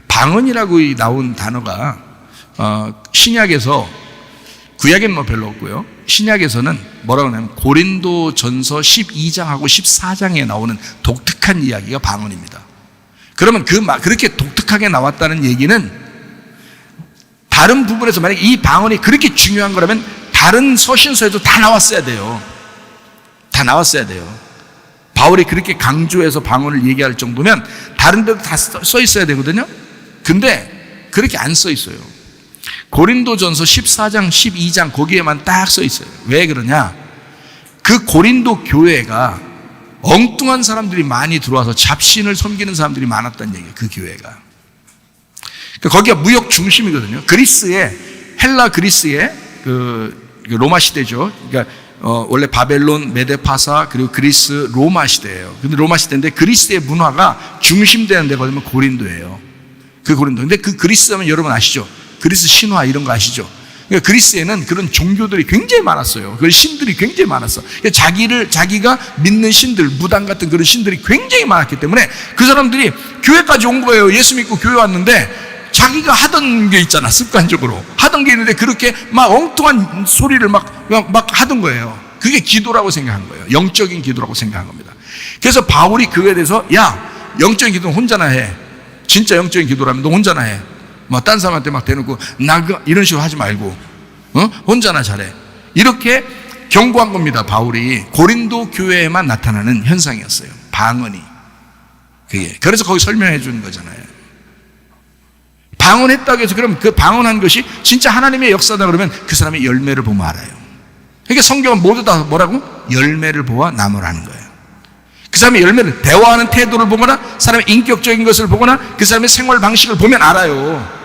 방언이라고 나온 단어가 신약에서, 구약에는 뭐 별로 없고요, 신약에서는 뭐라고 하냐면 고린도전서 12장하고 14장에 나오는 독특한 이야기가 방언입니다. 그러면 그렇게 독특하게 나왔다는 얘기는 다른 부분에서 만약에 이 방언이 그렇게 중요한 거라면 다른 서신서에도 다 나왔어야 돼요. 바울이 그렇게 강조해서 방언을 얘기할 정도면 다른 데도 다 써 있어야 되거든요. 근데 그렇게 안 써 있어요. 고린도전서 14장, 12장 거기에만 딱 써 있어요. 왜 그러냐? 그 고린도 교회가 엉뚱한 사람들이 많이 들어와서 잡신을 섬기는 사람들이 많았다는 얘기예요. 그 교회가. 거기가 무역 중심이거든요. 헬라 그리스의 그 로마 시대죠. 그러니까 원래 바벨론, 메데파사, 그리고 그리스, 로마 시대예요. 근데 로마 시대인데 그리스의 문화가 중심되는 데가 어디면 고린도예요. 그 고린도. 근데 그 그리스 하면 여러분 아시죠? 그리스 신화 이런 거 아시죠? 그러니까 그리스에는 그런 종교들이 굉장히 많았어요. 그 신들이 굉장히 많았어. 그러니까 자기가 믿는 신들, 무당 같은 그런 신들이 굉장히 많았기 때문에 그 사람들이 교회까지 온 거예요. 예수 믿고 교회 왔는데 자기가 하던 게 있잖아. 습관적으로 하던 게 있는데 그렇게 막 엉뚱한 소리를 막 하던 거예요. 그게 기도라고 생각한 거예요. 영적인 기도라고 생각한 겁니다. 그래서 바울이 그거에 대해서 야, 영적인 기도는 혼자나 해. 진짜 영적인 기도라면 너 혼자나 해. 뭐 딴 사람한테 막 대놓고 이런 식으로 하지 말고 혼자나 잘해. 이렇게 경고한 겁니다. 바울이 고린도 교회에만 나타나는 현상이었어요. 방언이. 그게. 그래서 거기 설명해 주는 거잖아요. 방언했다고 해서 그럼 그 방언한 것이 진짜 하나님의 역사다 그러면 그 사람의 열매를 보면 알아요. 그러니까 성경은 모두 다 뭐라고? 열매를 보아 나무라는 거예요. 그 사람의 열매를, 대화하는 태도를 보거나 사람의 인격적인 것을 보거나 그 사람의 생활 방식을 보면 알아요.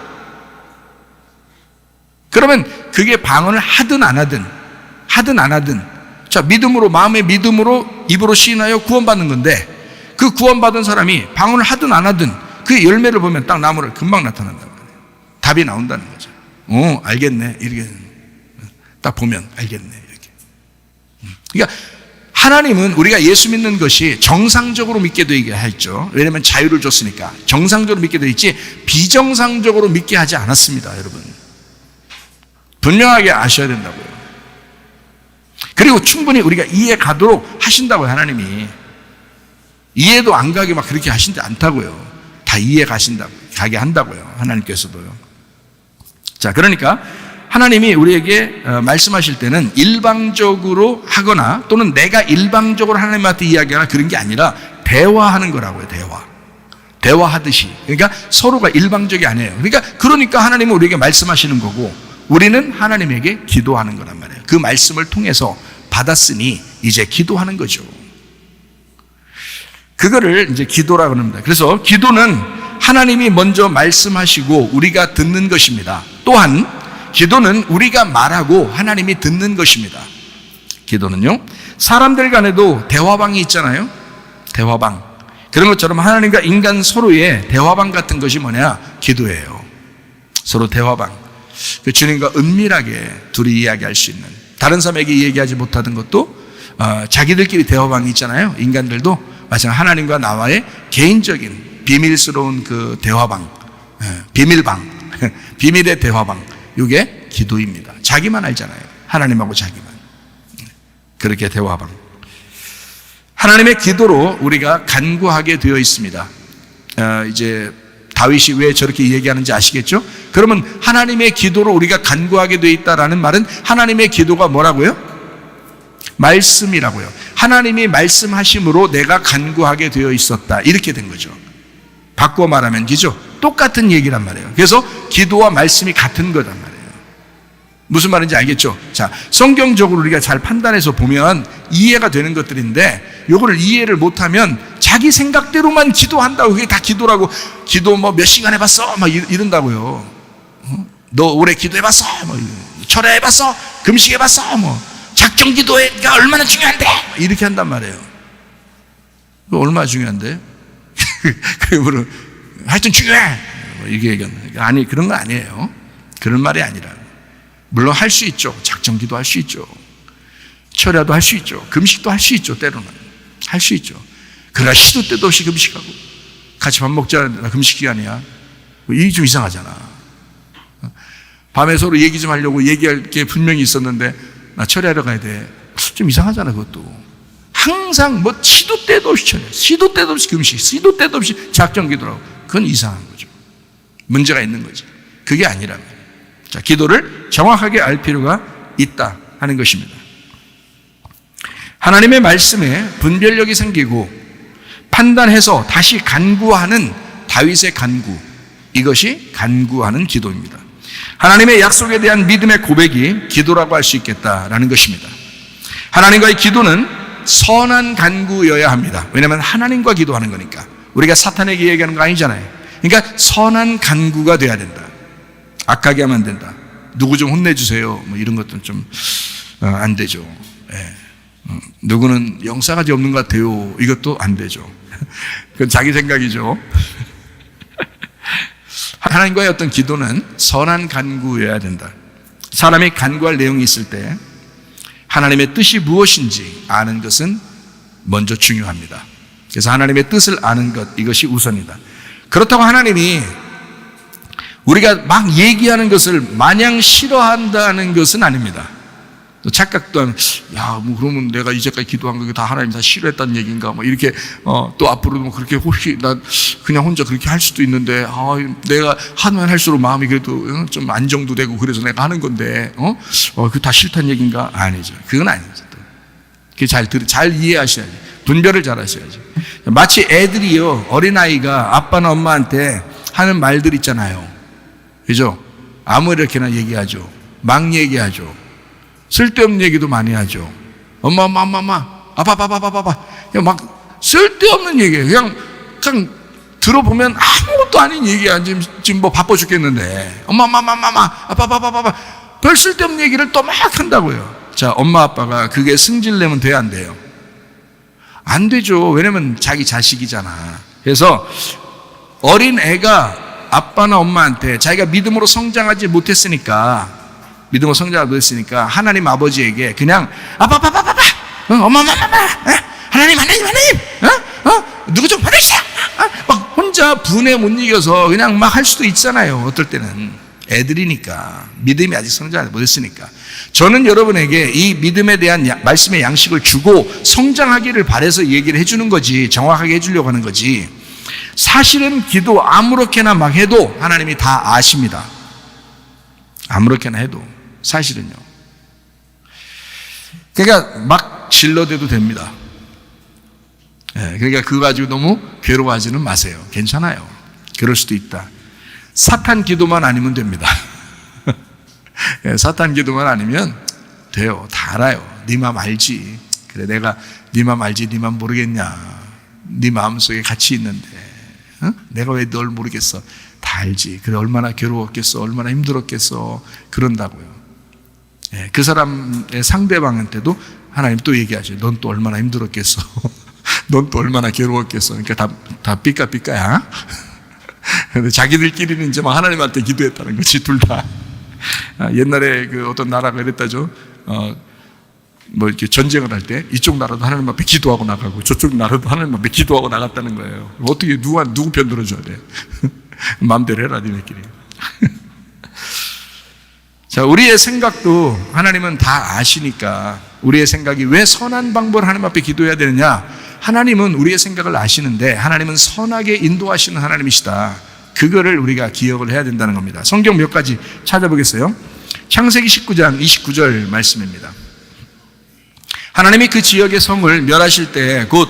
그러면 그게 방언을 하든 안 하든 자, 믿음으로, 마음의 믿음으로 입으로 시인하여 구원받는 건데 그 구원받은 사람이 방언을 하든 안 하든 그 열매를 보면 딱 나무를 금방 나타난단 말이에요. 답이 나온다는 거죠. 알겠네. 이렇게 딱 보면 알겠네. 이렇게. 그러니까 하나님은 우리가 예수 믿는 것이 정상적으로 믿게 되게 했죠. 왜냐하면 자유를 줬으니까. 정상적으로 믿게 돼 있지 비정상적으로 믿게 하지 않았습니다, 여러분. 분명하게 아셔야 된다고요. 그리고 충분히 우리가 이해 가도록 하신다고요, 하나님이. 이해도 안 가게 막 그렇게 하신지 않다고요. 다 이해 가게 한다고요, 하나님께서도요. 자, 그러니까 하나님이 우리에게 말씀하실 때는 일방적으로 하거나 또는 내가 일방적으로 하나님한테 이야기하거나 그런 게 아니라 대화하는 거라고요. 대화하듯이. 그러니까 서로가 일방적이 아니에요. 그러니까 하나님은 우리에게 말씀하시는 거고 우리는 하나님에게 기도하는 거란 말이에요. 그 말씀을 통해서 받았으니 이제 기도하는 거죠. 그거를 이제 기도라고 합니다. 그래서 기도는 하나님이 먼저 말씀하시고 우리가 듣는 것입니다. 또한 기도는 우리가 말하고 하나님이 듣는 것입니다. 기도는요, 사람들 간에도 대화방이 있잖아요. 대화방. 그런 것처럼 하나님과 인간 서로의 대화방 같은 것이 뭐냐? 기도예요. 서로 대화방. 그 주님과 은밀하게 둘이 이야기할 수 있는, 다른 사람에게 얘기하지 못하던 것도 자기들끼리 대화방이 있잖아요. 인간들도 마찬가지로 하나님과 나와의 개인적인 비밀스러운 그 대화방, 비밀방, 비밀의 대화방, 이게 기도입니다. 자기만 알잖아요. 하나님하고 자기만. 그렇게 대화방. 하나님의 기도로 우리가 간구하게 되어 있습니다. 이제 다윗이 왜 저렇게 얘기하는지 아시겠죠? 그러면 하나님의 기도로 우리가 간구하게 되어 있다라는 말은 하나님의 기도가 뭐라고요? 말씀이라고요. 하나님이 말씀하심으로 내가 간구하게 되어 있었다. 이렇게 된 거죠. 바꿔 말하면 그죠? 똑같은 얘기란 말이에요. 그래서 기도와 말씀이 같은 거란 말이에요. 무슨 말인지 알겠죠? 자, 성경적으로 우리가 잘 판단해서 보면 이해가 되는 것들인데 요거를 이해를 못하면 자기 생각대로만 기도한다고 그게 다 기도라고, 기도 뭐 몇 시간 해봤어? 막 이런다고요. 너 오래 기도해봤어? 뭐 철야해봤어? 금식해봤어? 뭐 작정 기도가 얼마나 중요한데? 이렇게 한단 말이에요. 얼마나 중요한데? 그러면 하여튼 중요해. 이게 얘기하는. 아니, 그런 거 아니에요. 그런 말이 아니라. 물론 할 수 있죠. 작정 기도 할 수 있죠. 철야도 할 수 있죠. 금식도 할 수 있죠. 때로는 할 수 있죠. 그러나 시도 때도 없이 금식하고 같이 밥 먹자, 나 금식 기간이야. 이게 좀 이상하잖아. 밤에 서로 얘기 좀 하려고 얘기할 게 분명히 있었는데 나 철야하러 가야 돼. 좀 이상하잖아. 그것도 항상 뭐 시도 때도 없이 철야, 시도 때도 없이 금식, 시도 때도 없이 작정 기도라고. 그건 이상한 거죠. 문제가 있는 거죠. 그게 아니라면. 자, 기도를 정확하게 알 필요가 있다 하는 것입니다. 하나님의 말씀에 분별력이 생기고 판단해서 다시 간구하는 다윗의 간구, 이것이 간구하는 기도입니다. 하나님의 약속에 대한 믿음의 고백이 기도라고 할 수 있겠다라는 것입니다. 하나님과의 기도는 선한 간구여야 합니다. 왜냐하면 하나님과 기도하는 거니까. 우리가 사탄에게 얘기하는 거 아니잖아요. 그러니까 선한 간구가 돼야 된다. 악하게 하면 안 된다. 누구 좀 혼내주세요. 뭐 이런 것들은 좀 안 되죠. 누구는 영사가지 없는 것 같아요. 이것도 안 되죠. 그건 자기 생각이죠. 하나님과의 어떤 기도는 선한 간구여야 된다. 사람이 간구할 내용이 있을 때 하나님의 뜻이 무엇인지 아는 것은 먼저 중요합니다. 그래서 하나님의 뜻을 아는 것, 이것이 우선이다. 그렇다고 하나님이 우리가 막 얘기하는 것을 마냥 싫어한다는 것은 아닙니다. 또 착각도 하면, 야, 뭐 그러면 내가 이제까지 기도한 거 다 하나님 다 싫어했다는 얘기인가? 뭐 이렇게, 또 앞으로도 뭐 그렇게 혹시 나 그냥 혼자 그렇게 할 수도 있는데, 내가 하면 할수록 마음이 그래도 좀 안정도 되고 그래서 내가 하는 건데, 그거 다 싫다는 얘기인가? 아니죠. 그건 아니죠. 그게 잘 이해하셔야지. 분별을 잘 하셔야지. 마치 애들이요, 어린아이가 아빠나 엄마한테 하는 말들 있잖아요. 그죠? 아무렇게나 얘기하죠. 막 얘기하죠. 쓸데없는 얘기도 많이 하죠. 엄마, 아빠. 그냥 막 쓸데없는 얘기예요. 그냥 들어보면 아무것도 아닌 얘기야. 지금 뭐 바빠 죽겠는데. 엄마, 아빠. 별 쓸데없는 얘기를 또 막 한다고요. 자, 엄마, 아빠가 그게 승질내면 돼야 안 돼요? 안 되죠. 왜냐면 자기 자식이잖아. 그래서 어린 애가 아빠나 엄마한테 자기가 믿음으로 성장하지 못했으니까 하나님 아버지에게 그냥 아빠, 엄마, 하나님, 누구 좀 보내주세요. 막 혼자 분에 못 이겨서 그냥 막 할 수도 있잖아요. 어떨 때는 애들이니까, 믿음이 아직 성장하지 못했으니까. 저는 여러분에게 이 믿음에 대한 말씀의 양식을 주고 성장하기를 바라서 얘기를 해주는 거지, 정확하게 해주려고 하는 거지. 사실은 기도 아무렇게나 막 해도 하나님이 다 아십니다. 아무렇게나 해도 사실은요. 그러니까 막 질러대도 됩니다. 그러니까 그거 가지고 너무 괴로워하지는 마세요. 괜찮아요. 그럴 수도 있다. 사탄 기도만 아니면 됩니다. 사탄 기도만 아니면 돼요. 다 알아요. 네 맘 알지. 그래, 내가 네 맘 알지, 네 맘 모르겠냐. 네 마음속에 같이 있는데 내가 왜 널 모르겠어. 다 알지. 그래, 얼마나 괴로웠겠어, 얼마나 힘들었겠어. 그런다고요. 그 사람의 상대방한테도 하나님 또 얘기하죠. 넌 또 얼마나 힘들었겠어. 넌 또 얼마나 괴로웠겠어. 그러니까 다 삐까삐까야. 근데 자기들끼리는 이제 막 하나님한테 기도했다는 거지, 둘 다. 옛날에 그 어떤 나라가 이랬다죠. 뭐 이렇게 전쟁을 할 때 이쪽 나라도 하나님 앞에 기도하고 나가고 저쪽 나라도 하나님 앞에 기도하고 나갔다는 거예요. 어떻게 누구 편 들어줘야 돼? 마음대로 해라, 니네끼리. 자, 우리의 생각도 하나님은 다 아시니까 우리의 생각이 왜 선한 방법을 하나님 앞에 기도해야 되느냐? 하나님은 우리의 생각을 아시는데 하나님은 선하게 인도하시는 하나님이시다. 그거를 우리가 기억을 해야 된다는 겁니다. 성경 몇 가지 찾아보겠어요. 창세기 19장 29절 말씀입니다. 하나님이 그 지역의 성을 멸하실 때, 곧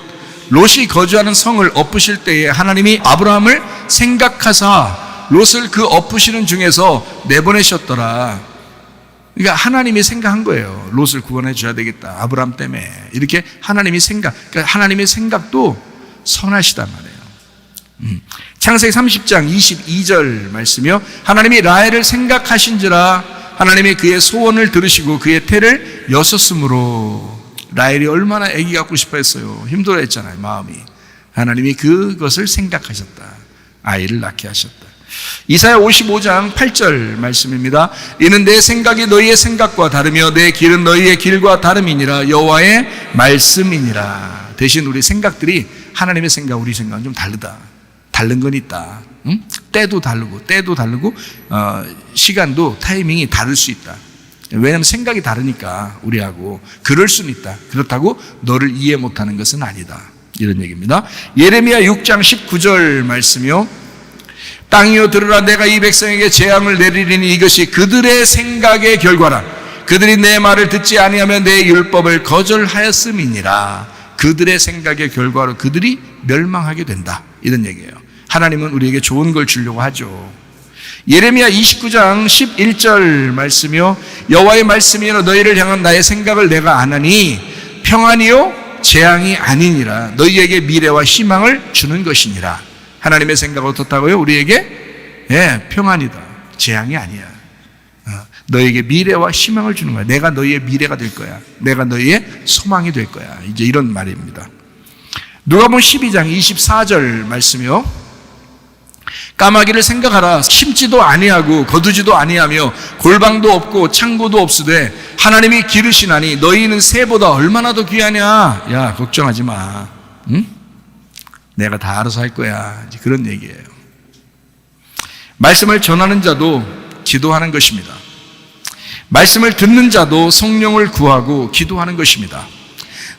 롯이 거주하는 성을 엎으실 때에 하나님이 아브라함을 생각하사 롯을 그 엎으시는 중에서 내보내셨더라. 그러니까 하나님이 생각한 거예요. 롯을 구원해 줘야 되겠다, 아브라함 때문에. 이렇게 하나님이 그러니까 하나님의 생각도 선하시단 말이에요. 창세기 30장 22절 말씀이요. 하나님이 라헬을 생각하신지라 하나님이 그의 소원을 들으시고 그의 태를 여섰으므로. 라헬이 얼마나 아기 갖고 싶어 했어요. 힘들어 했잖아요, 마음이. 하나님이 그것을 생각하셨다. 아이를 낳게 하셨다. 이사야 55장 8절 말씀입니다. 이는 내 생각이 너희의 생각과 다르며 내 길은 너희의 길과 다름이니라. 여호와의 말씀이니라. 대신 우리 생각들이 하나님의 생각, 우리 생각은 좀 다르다. 다른 건 있다. 때도 다르고 시간도 타이밍이 다를 수 있다. 왜냐하면 생각이 다르니까 우리하고. 그럴 수는 있다. 그렇다고 너를 이해 못하는 것은 아니다. 이런 얘기입니다. 예레미야 6장 19절 말씀이요. 땅이여 들으라, 내가 이 백성에게 재앙을 내리리니 이것이 그들의 생각의 결과라. 그들이 내 말을 듣지 아니하며 내 율법을 거절하였음이니라. 그들의 생각의 결과로 그들이 멸망하게 된다. 이런 얘기예요. 하나님은 우리에게 좋은 걸 주려고 하죠. 예레미야 29장 11절 말씀이요. 여호와의 말씀이여 너희를 향한 나의 생각을 내가 아나니 평안이요 재앙이 아니니라. 너희에게 미래와 희망을 주는 것이니라. 하나님의 생각은 어떻다고요? 우리에게 평안이다, 재앙이 아니야. 너에게 미래와 희망을 주는 거야. 내가 너희의 미래가 될 거야. 내가 너희의 소망이 될 거야. 이제 이런 말입니다. 누가복음 12장 24절 말씀이요. 까마귀를 생각하라. 심지도 아니하고 거두지도 아니하며 골방도 없고 창고도 없으되 하나님이 기르시나니 너희는 새보다 얼마나 더 귀하냐. 야, 걱정하지 마. 응? 내가 다 알아서 할 거야. 이제 그런 얘기예요. 말씀을 전하는 자도 기도하는 것입니다. 말씀을 듣는 자도 성령을 구하고 기도하는 것입니다.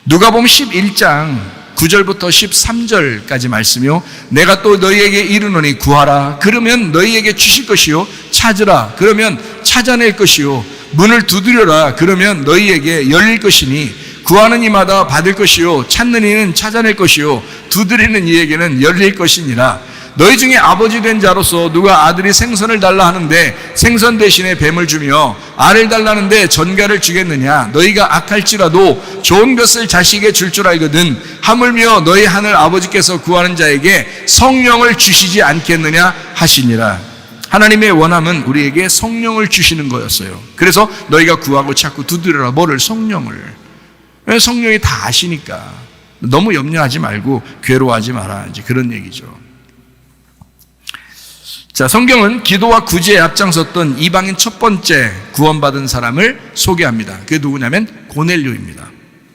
누가복음 11장 9절부터 13절까지 말씀이요. 내가 또 너희에게 이르노니 구하라. 그러면 너희에게 주실 것이요. 찾으라. 그러면 찾아낼 것이요. 문을 두드려라. 그러면 너희에게 열릴 것이니 구하는 이마다 받을 것이요. 찾는 이는 찾아낼 것이요. 두드리는 이에게는 열릴 것이니라. 너희 중에 아버지 된 자로서 누가 아들이 생선을 달라 하는데 생선 대신에 뱀을 주며 알을 달라는데 전갈을 주겠느냐. 너희가 악할지라도 좋은 것을 자식에게 줄 줄 알거든 하물며 너희 하늘 아버지께서 구하는 자에게 성령을 주시지 않겠느냐 하시니라. 하나님의 원함은 우리에게 성령을 주시는 거였어요. 그래서 너희가 구하고 찾고 두드려라. 뭐를? 성령을. 성령이 다 아시니까 너무 염려하지 말고 괴로워하지 마라. 이제 그런 얘기죠. 자, 성경은 기도와 구제에 앞장섰던 이방인 첫 번째 구원받은 사람을 소개합니다. 그게 누구냐면 고넬료입니다.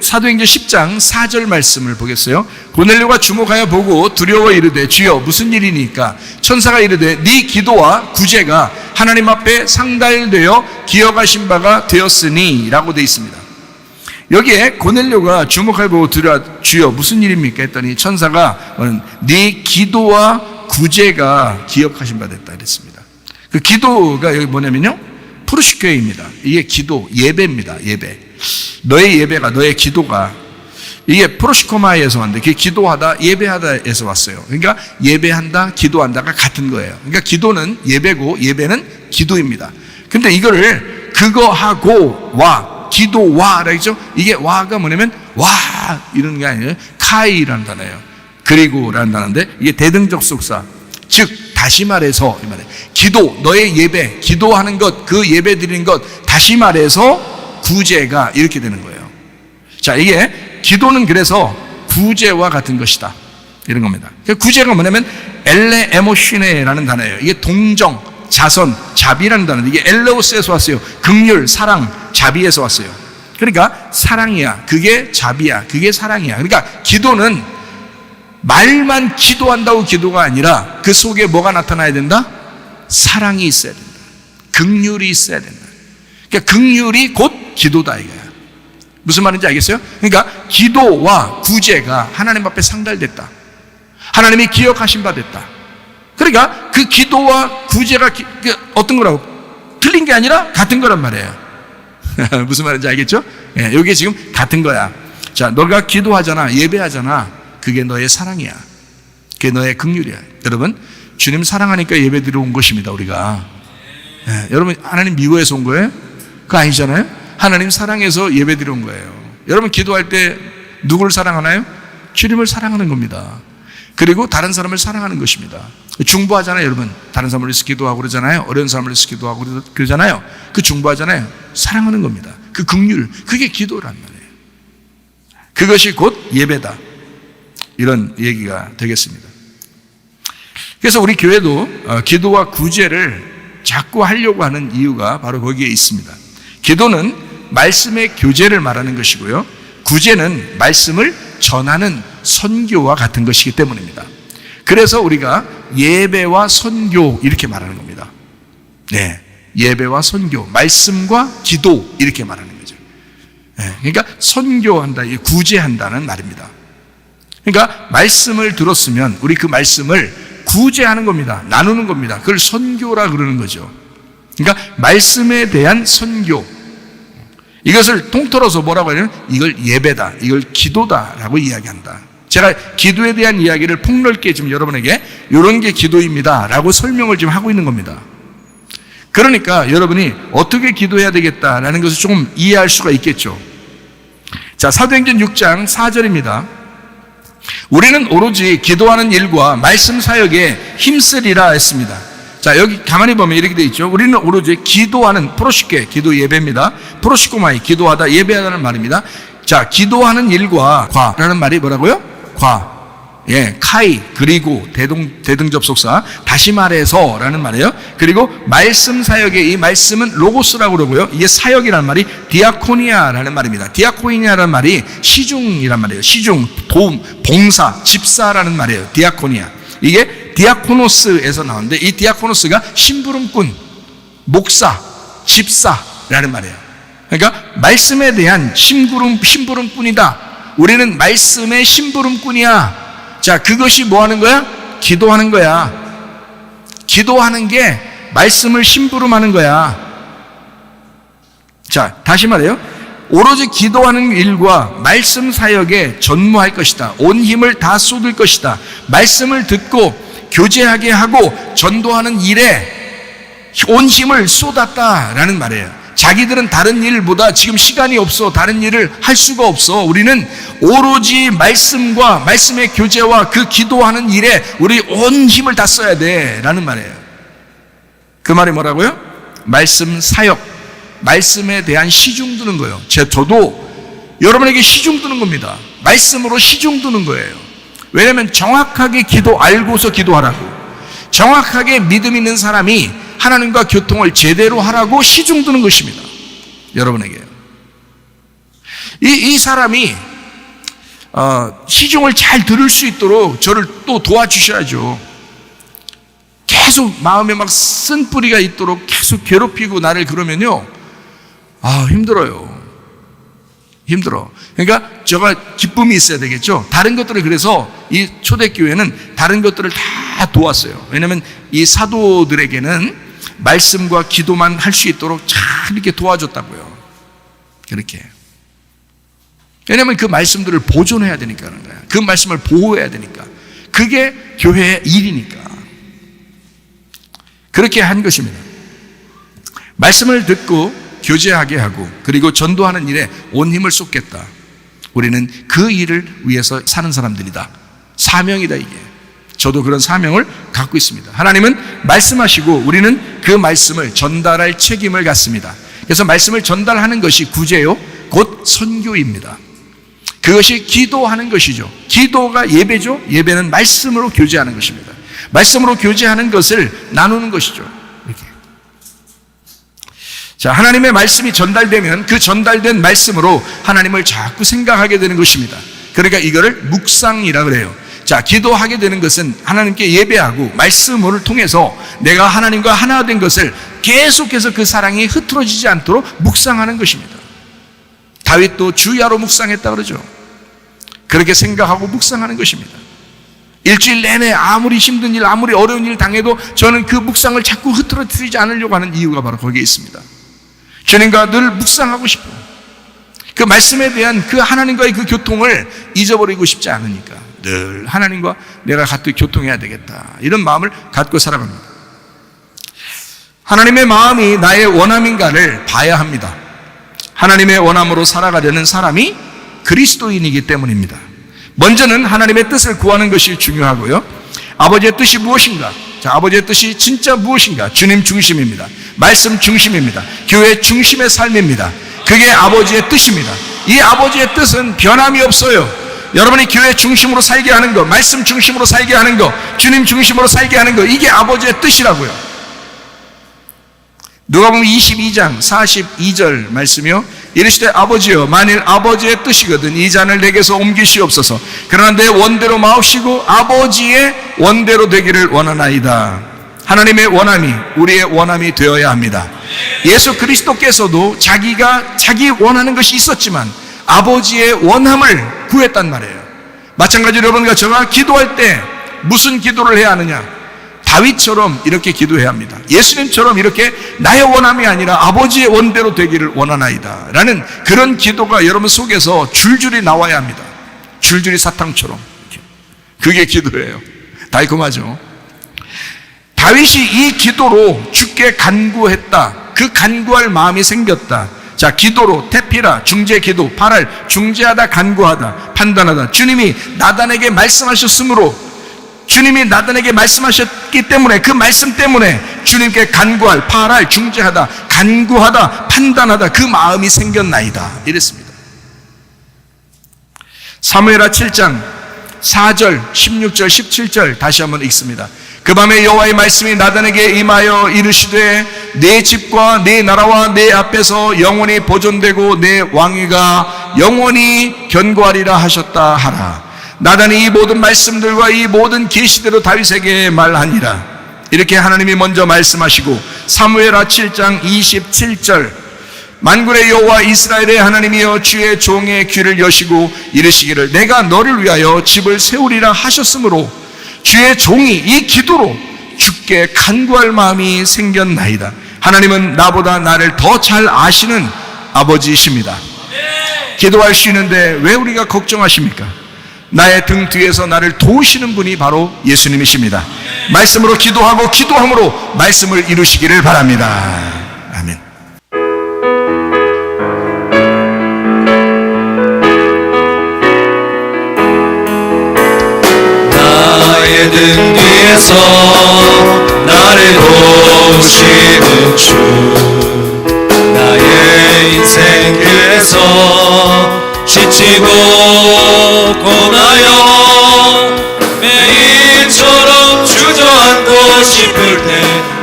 사도행전 10장 4절 말씀을 보겠어요. 고넬료가 주목하여 보고 두려워 이르되 주여 무슨 일이니까. 천사가 이르되 네 기도와 구제가 하나님 앞에 상달되어 기억하신 바가 되었으니 라고 되어 있습니다. 여기에 고넬료가 주목하여 보고 두려워 주여 무슨 일입니까 했더니 천사가 네 기도와 구제가 기억하신 바 됐다 그랬습니다. 그 기도가 여기 뭐냐면요, 프로시교회입니다. 이게 기도, 예배입니다. 예배. 너의 예배가, 너의 기도가, 이게 프로시코마에서 왔는데 그게 기도하다, 예배하다에서 왔어요. 그러니까 예배한다, 기도한다가 같은 거예요. 그러니까 기도는 예배고 예배는 기도입니다. 근데 이거를 그거하고 와, 기도와 라죠. 이게 와가 뭐냐면 와 이런 게 아니에요. 카이라는 단어예요. 그리고라는 단어인데 이게 대등적 속사, 즉 다시 말해서 이 말이에요. 기도, 너의 예배, 기도하는 것, 그 예배 드리는 것, 다시 말해서 구제가 이렇게 되는 거예요. 자, 이게 기도는 그래서 구제와 같은 것이다 이런 겁니다. 구제가 뭐냐면 엘레 에모시네라는 단어예요. 이게 동정, 자선, 자비라는 단어인데 이게 엘레오스에서 왔어요. 긍휼, 사랑, 자비에서 왔어요. 그러니까 사랑이야, 그게 자비야, 그게 사랑이야. 그러니까 기도는 말만 기도한다고 기도가 아니라 그 속에 뭐가 나타나야 된다? 사랑이 있어야 된다. 긍휼이 있어야 된다. 그러니까 긍휼이 곧 기도다 이거야. 무슨 말인지 알겠어요? 그러니까 기도와 구제가 하나님 앞에 상달됐다. 하나님이 기억하신 바 됐다. 그러니까 그 기도와 구제가 어떤 거라고? 틀린 게 아니라 같은 거란 말이에요. 무슨 말인지 알겠죠? 예, 여기 지금 같은 거야. 자, 너가 기도하잖아, 예배하잖아. 그게 너의 사랑이야. 그게 너의 긍휼이야. 여러분, 주님 사랑하니까 예배드리러 온 것입니다, 우리가. 예, 여러분, 하나님 미워해서 온 거예요? 그거 아니잖아요? 하나님 사랑해서 예배드리러 온 거예요. 여러분, 기도할 때 누구를 사랑하나요? 주님을 사랑하는 겁니다. 그리고 다른 사람을 사랑하는 것입니다. 중보하잖아요, 여러분. 다른 사람을 위해서 기도하고 그러잖아요. 어려운 사람을 위해서 기도하고 그러잖아요. 그 중보하잖아요. 사랑하는 겁니다. 그 긍휼, 그게 기도란 말이에요. 그것이 곧 예배다. 이런 얘기가 되겠습니다. 그래서 우리 교회도 기도와 구제를 자꾸 하려고 하는 이유가 바로 거기에 있습니다. 기도는 말씀의 교제를 말하는 것이고요, 구제는 말씀을 전하는 선교와 같은 것이기 때문입니다. 그래서 우리가 예배와 선교 이렇게 말하는 겁니다. 네, 예배와 선교, 말씀과 기도 이렇게 말하는 거죠. 네, 그러니까 선교한다, 구제한다는 말입니다. 그러니까 말씀을 들었으면 우리 그 말씀을 구제하는 겁니다. 나누는 겁니다. 그걸 선교라 그러는 거죠. 그러니까 말씀에 대한 선교, 이것을 통틀어서 뭐라고 하냐면 이걸 예배다, 이걸 기도다라고 이야기한다. 제가 기도에 대한 이야기를 폭넓게 지금 여러분에게 이런 게 기도입니다 라고 설명을 지금 하고 있는 겁니다. 그러니까 여러분이 어떻게 기도해야 되겠다라는 것을 조금 이해할 수가 있겠죠. 자, 사도행전 6장 4절입니다. 우리는 오로지 기도하는 일과 말씀 사역에 힘쓰리라 했습니다. 자, 여기 가만히 보면 이렇게 돼 있죠. 우리는 오로지 기도하는 프로시케, 기도 예배입니다. 프로시코마이, 기도하다, 예배하다는 말입니다. 자, 기도하는 일과 과라는 말이 뭐라고요? 과. 예, 카이, 그리고 대등접속사, 다시 말해서라는 말이에요. 그리고 말씀 사역의 이 말씀은 로고스라고 그러고요. 이게 사역이라는 말이 디아코니아라는 말입니다. 디아코니아라는 말이 시중이란 말이에요. 시중, 도움, 봉사, 집사라는 말이에요. 디아코니아. 이게 디아코노스에서 나오는데 이 디아코노스가 심부름꾼, 목사, 집사라는 말이에요. 그러니까 말씀에 대한 심부름꾼이다. 우리는 말씀의 심부름꾼이야. 자, 그것이 뭐 하는 거야? 기도하는 거야. 기도하는 게 말씀을 심부름하는 거야. 자, 다시 말해요. 오로지 기도하는 일과 말씀 사역에 전무할 것이다. 온 힘을 다 쏟을 것이다. 말씀을 듣고 교제하게 하고 전도하는 일에 온 힘을 쏟았다라는 말이에요. 자기들은 다른 일보다 지금 시간이 없어 다른 일을 할 수가 없어. 우리는 오로지 말씀과 말씀의 교제와 그 기도하는 일에 우리 온 힘을 다 써야 돼 라는 말이에요. 그 말이 뭐라고요? 말씀 사역, 말씀에 대한 시중 두는 거예요. 저도 여러분에게 시중 두는 겁니다. 말씀으로 시중 두는 거예요. 왜냐하면 정확하게 알고서 기도하라고, 정확하게 믿음 있는 사람이 하나님과 교통을 제대로 하라고 시중 두는 것입니다. 여러분에게. 이 사람이 시중을 잘 들을 수 있도록 저를 또 도와주셔야죠. 계속 마음에 막 쓴뿌리가 있도록 계속 괴롭히고 나를 그러면요, 힘들어요. 힘들어. 그러니까 제가 기쁨이 있어야 되겠죠. 다른 것들을, 그래서 이 초대교회는 다른 것들을 다 도왔어요. 왜냐하면 이 사도들에게는 말씀과 기도만 할 수 있도록 잘 이렇게 도와줬다고요. 그렇게. 왜냐하면 그 말씀들을 보존해야 되니까 그런 거야. 그 말씀을 보호해야 되니까. 그게 교회의 일이니까. 그렇게 한 것입니다. 말씀을 듣고 교제하게 하고 그리고 전도하는 일에 온 힘을 쏟겠다. 우리는 그 일을 위해서 사는 사람들이다. 사명이다 이게. 저도 그런 사명을 갖고 있습니다. 하나님은 말씀하시고 우리는 그 말씀을 전달할 책임을 갖습니다. 그래서 말씀을 전달하는 것이 구제요, 곧 선교입니다. 그것이 기도하는 것이죠. 기도가 예배죠. 예배는 말씀으로 교제하는 것입니다. 말씀으로 교제하는 것을 나누는 것이죠. 이렇게. 자, 하나님의 말씀이 전달되면 그 전달된 말씀으로 하나님을 자꾸 생각하게 되는 것입니다. 그러니까 이거를 묵상이라 그래요. 자, 기도하게 되는 것은 하나님께 예배하고 말씀을 통해서 내가 하나님과 하나 된 것을 계속해서 그 사랑이 흐트러지지 않도록 묵상하는 것입니다. 다윗도 주야로 묵상했다 그러죠. 그렇게 생각하고 묵상하는 것입니다. 일주일 내내 아무리 힘든 일, 아무리 어려운 일 당해도 저는 그 묵상을 자꾸 흐트러뜨리지 않으려고 하는 이유가 바로 거기에 있습니다. 주님과 늘 묵상하고 싶어. 그 말씀에 대한 그 하나님과의 그 교통을 잊어버리고 싶지 않으니까 늘 하나님과 내가 같이 교통해야 되겠다, 이런 마음을 갖고 살아갑니다. 하나님의 마음이 나의 원함인가를 봐야 합니다. 하나님의 원함으로 살아가려는 사람이 그리스도인이기 때문입니다. 먼저는 하나님의 뜻을 구하는 것이 중요하고요. 아버지의 뜻이 무엇인가? 자, 아버지의 뜻이 진짜 무엇인가? 주님 중심입니다. 말씀 중심입니다. 교회 중심의 삶입니다. 그게 아버지의 뜻입니다. 이 아버지의 뜻은 변함이 없어요. 여러분이 교회 중심으로 살게 하는 거, 말씀 중심으로 살게 하는 거, 주님 중심으로 살게 하는 거, 이게 아버지의 뜻이라고요. 누가복음 22장 42절 말씀이요. 이르시되 아버지여, 만일 아버지의 뜻이거든 이 잔을 내게서 옮기시옵소서. 그러나 내 원대로 마옵시고 아버지의 원대로 되기를 원하나이다. 하나님의 원함이 우리의 원함이 되어야 합니다. 예수 그리스도께서도 자기 원하는 것이 있었지만 아버지의 원함을 구했단 말이에요. 마찬가지로 여러분과 제가 기도할 때 무슨 기도를 해야 하느냐? 다윗처럼 이렇게 기도해야 합니다. 예수님처럼 이렇게 나의 원함이 아니라 아버지의 원대로 되기를 원하나이다 라는 그런 기도가 여러분 속에서 줄줄이 나와야 합니다. 줄줄이 사탕처럼. 그게 기도예요. 달콤하죠. 다윗이 이 기도로 주께 간구했다. 그 간구할 마음이 생겼다. 자, 기도로 테피라, 중재 기도, 발할, 중재하다, 간구하다, 판단하다. 주님이 나단에게 말씀하셨으므로 주님이 나단에게 말씀하셨기 때문에 그 말씀 때문에 주님께 간구할, 파할, 중재하다, 간구하다, 판단하다 그 마음이 생겼나이다 이랬습니다. 사무엘하 7장 4절, 16절, 17절 다시 한번 읽습니다. 그 밤에 여호와의 말씀이 나단에게 임하여 이르시되 내 집과 내 나라와 내 앞에서 영원히 보존되고 내 왕위가 영원히 견고하리라 하셨다 하라. 나단이 이 모든 말씀들과 이 모든 계시대로 다윗에게 말하니라. 이렇게 하나님이 먼저 말씀하시고 사무엘하 7장 27절 만군의 여호와 이스라엘의 하나님이여 주의 종의 귀를 여시고 이르시기를 내가 너를 위하여 집을 세우리라 하셨으므로 주의 종이 이 기도로 주께 간구할 마음이 생겼나이다. 하나님은 나보다 나를 더 잘 아시는 아버지이십니다. 기도할 수 있는데 왜 우리가 걱정하십니까? 나의 등 뒤에서 나를 도우시는 분이 바로 예수님이십니다. 말씀으로 기도하고 기도함으로 말씀을 이루시기를 바랍니다. 아멘. 나의 등 뒤에서 나를 도우시는 주 나의 인생 길에서 지치고 고나여 매일처럼 주저앉고 싶을 때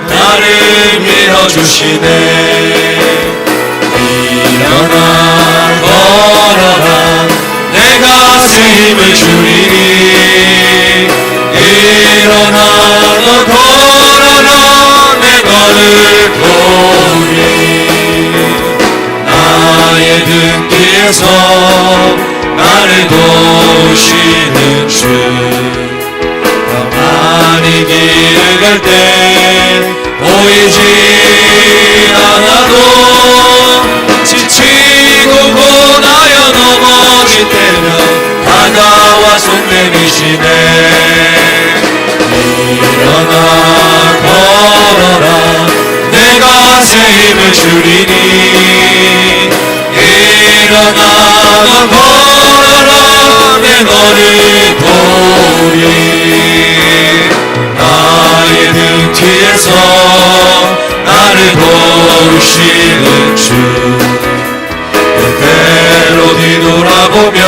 나를 밀어주시네. 일어나 걸어라 내가 새 힘을 주리니 일어나 너 걸어라 내 너를 도우리. 나의 등 뒤에서 나를 도우시는 주 가만히 길을 갈 때 보이지 않아도 지치고 고나여 넘어질 때면 다가와 손 내미시네. 일어나 걸어라 내가 새 힘을 주리니 일어나 너 걸어라 내 너를 도우리. 나의 등 뒤에서 나를 도우시는 주 때때로 뒤돌아보며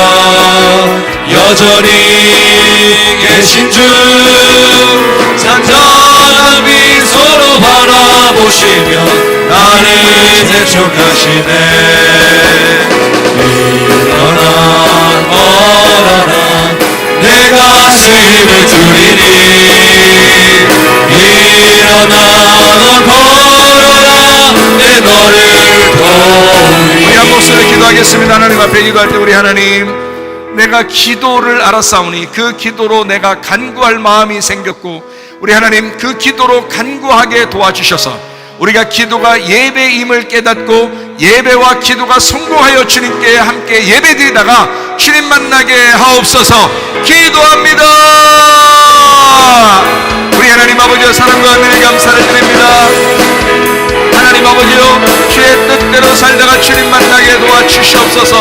여전히 계신 주 잔잔한 미소로 바라보시며 나를 재촉하시네. 일어나 걸어라 내가 새 힘을 주리니 일어나 너 걸어라 내 너를 도우리. 우리 한 목소리 기도하겠습니다. 하나님 앞에 기도할 때 우리 하나님, 내가 기도를 알았사오니 그 기도로 내가 간구할 마음이 생겼고 우리 하나님 그 기도로 간구하게 도와주셔서 우리가 기도가 예배임을 깨닫고 예배와 기도가 성공하여 주님께 함께 예배드리다가 주님 만나게 하옵소서. 기도합니다. 우리 하나님 아버지의 사랑과 은혜에 감사를 드립니다. 하나님 아버지요 주의 뜻대로 살다가 주님 만나게 도와주시옵소서.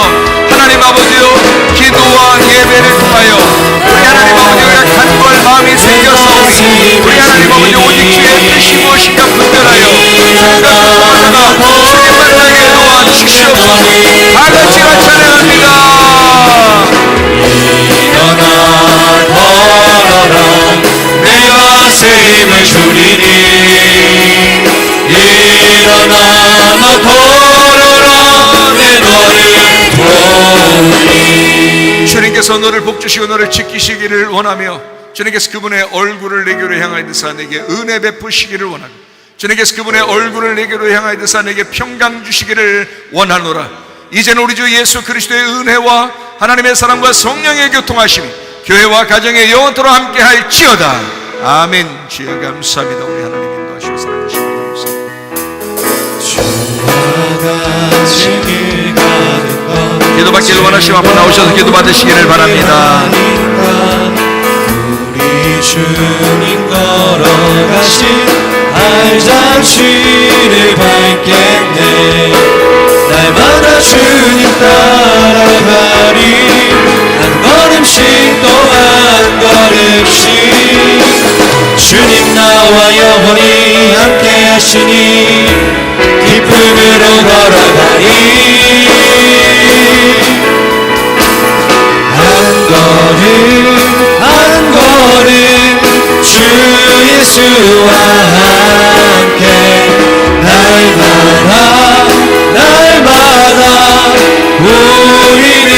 하나님 아버지요 기도와 예배를 통하여 우리 하나님 아버지가 간구할 마음이 생겼사오니 우리 하나님 아버지 오직 주의 뜻이 무엇인가 분별하여 생각하다가 주님 만나게 도와주시옵소서. 다같이 찬양합니다. 일어나 걸어라 내가 새 힘을 주리니 일어나 너 걸어라 내 너를 도우리. 주님께서 너를 복주시고 너를 지키시기를 원하며 주님께서 그분의 얼굴을 내게로 향하여드사 내게 은혜 베푸시기를 원하고 주님께서 그분의 얼굴을 내게로 향하여드사 내게 평강 주시기를 원하노라. 이제는 우리 주 예수 그리스도의 은혜와 하나님의 사랑과 성령의 교통하심이 교회와 가정에 영원토록 함께 할지어다. 아멘. 주여 감사합니다. 우리 하나님 인도하시고 사랑하시고 기도받기를 원하시면 앞으로 나오셔서 기도받으시기를 바랍니다. 우리 주님 걸어가신 알장치를 밟겠네. 날마다 주님 따라가리 한 걸음씩 또 한 걸음 없이 주님 나와 영원히 함께 하시니 기쁨으로 걸어가리 한 걸음 주 예수와 함께 날마다 우리는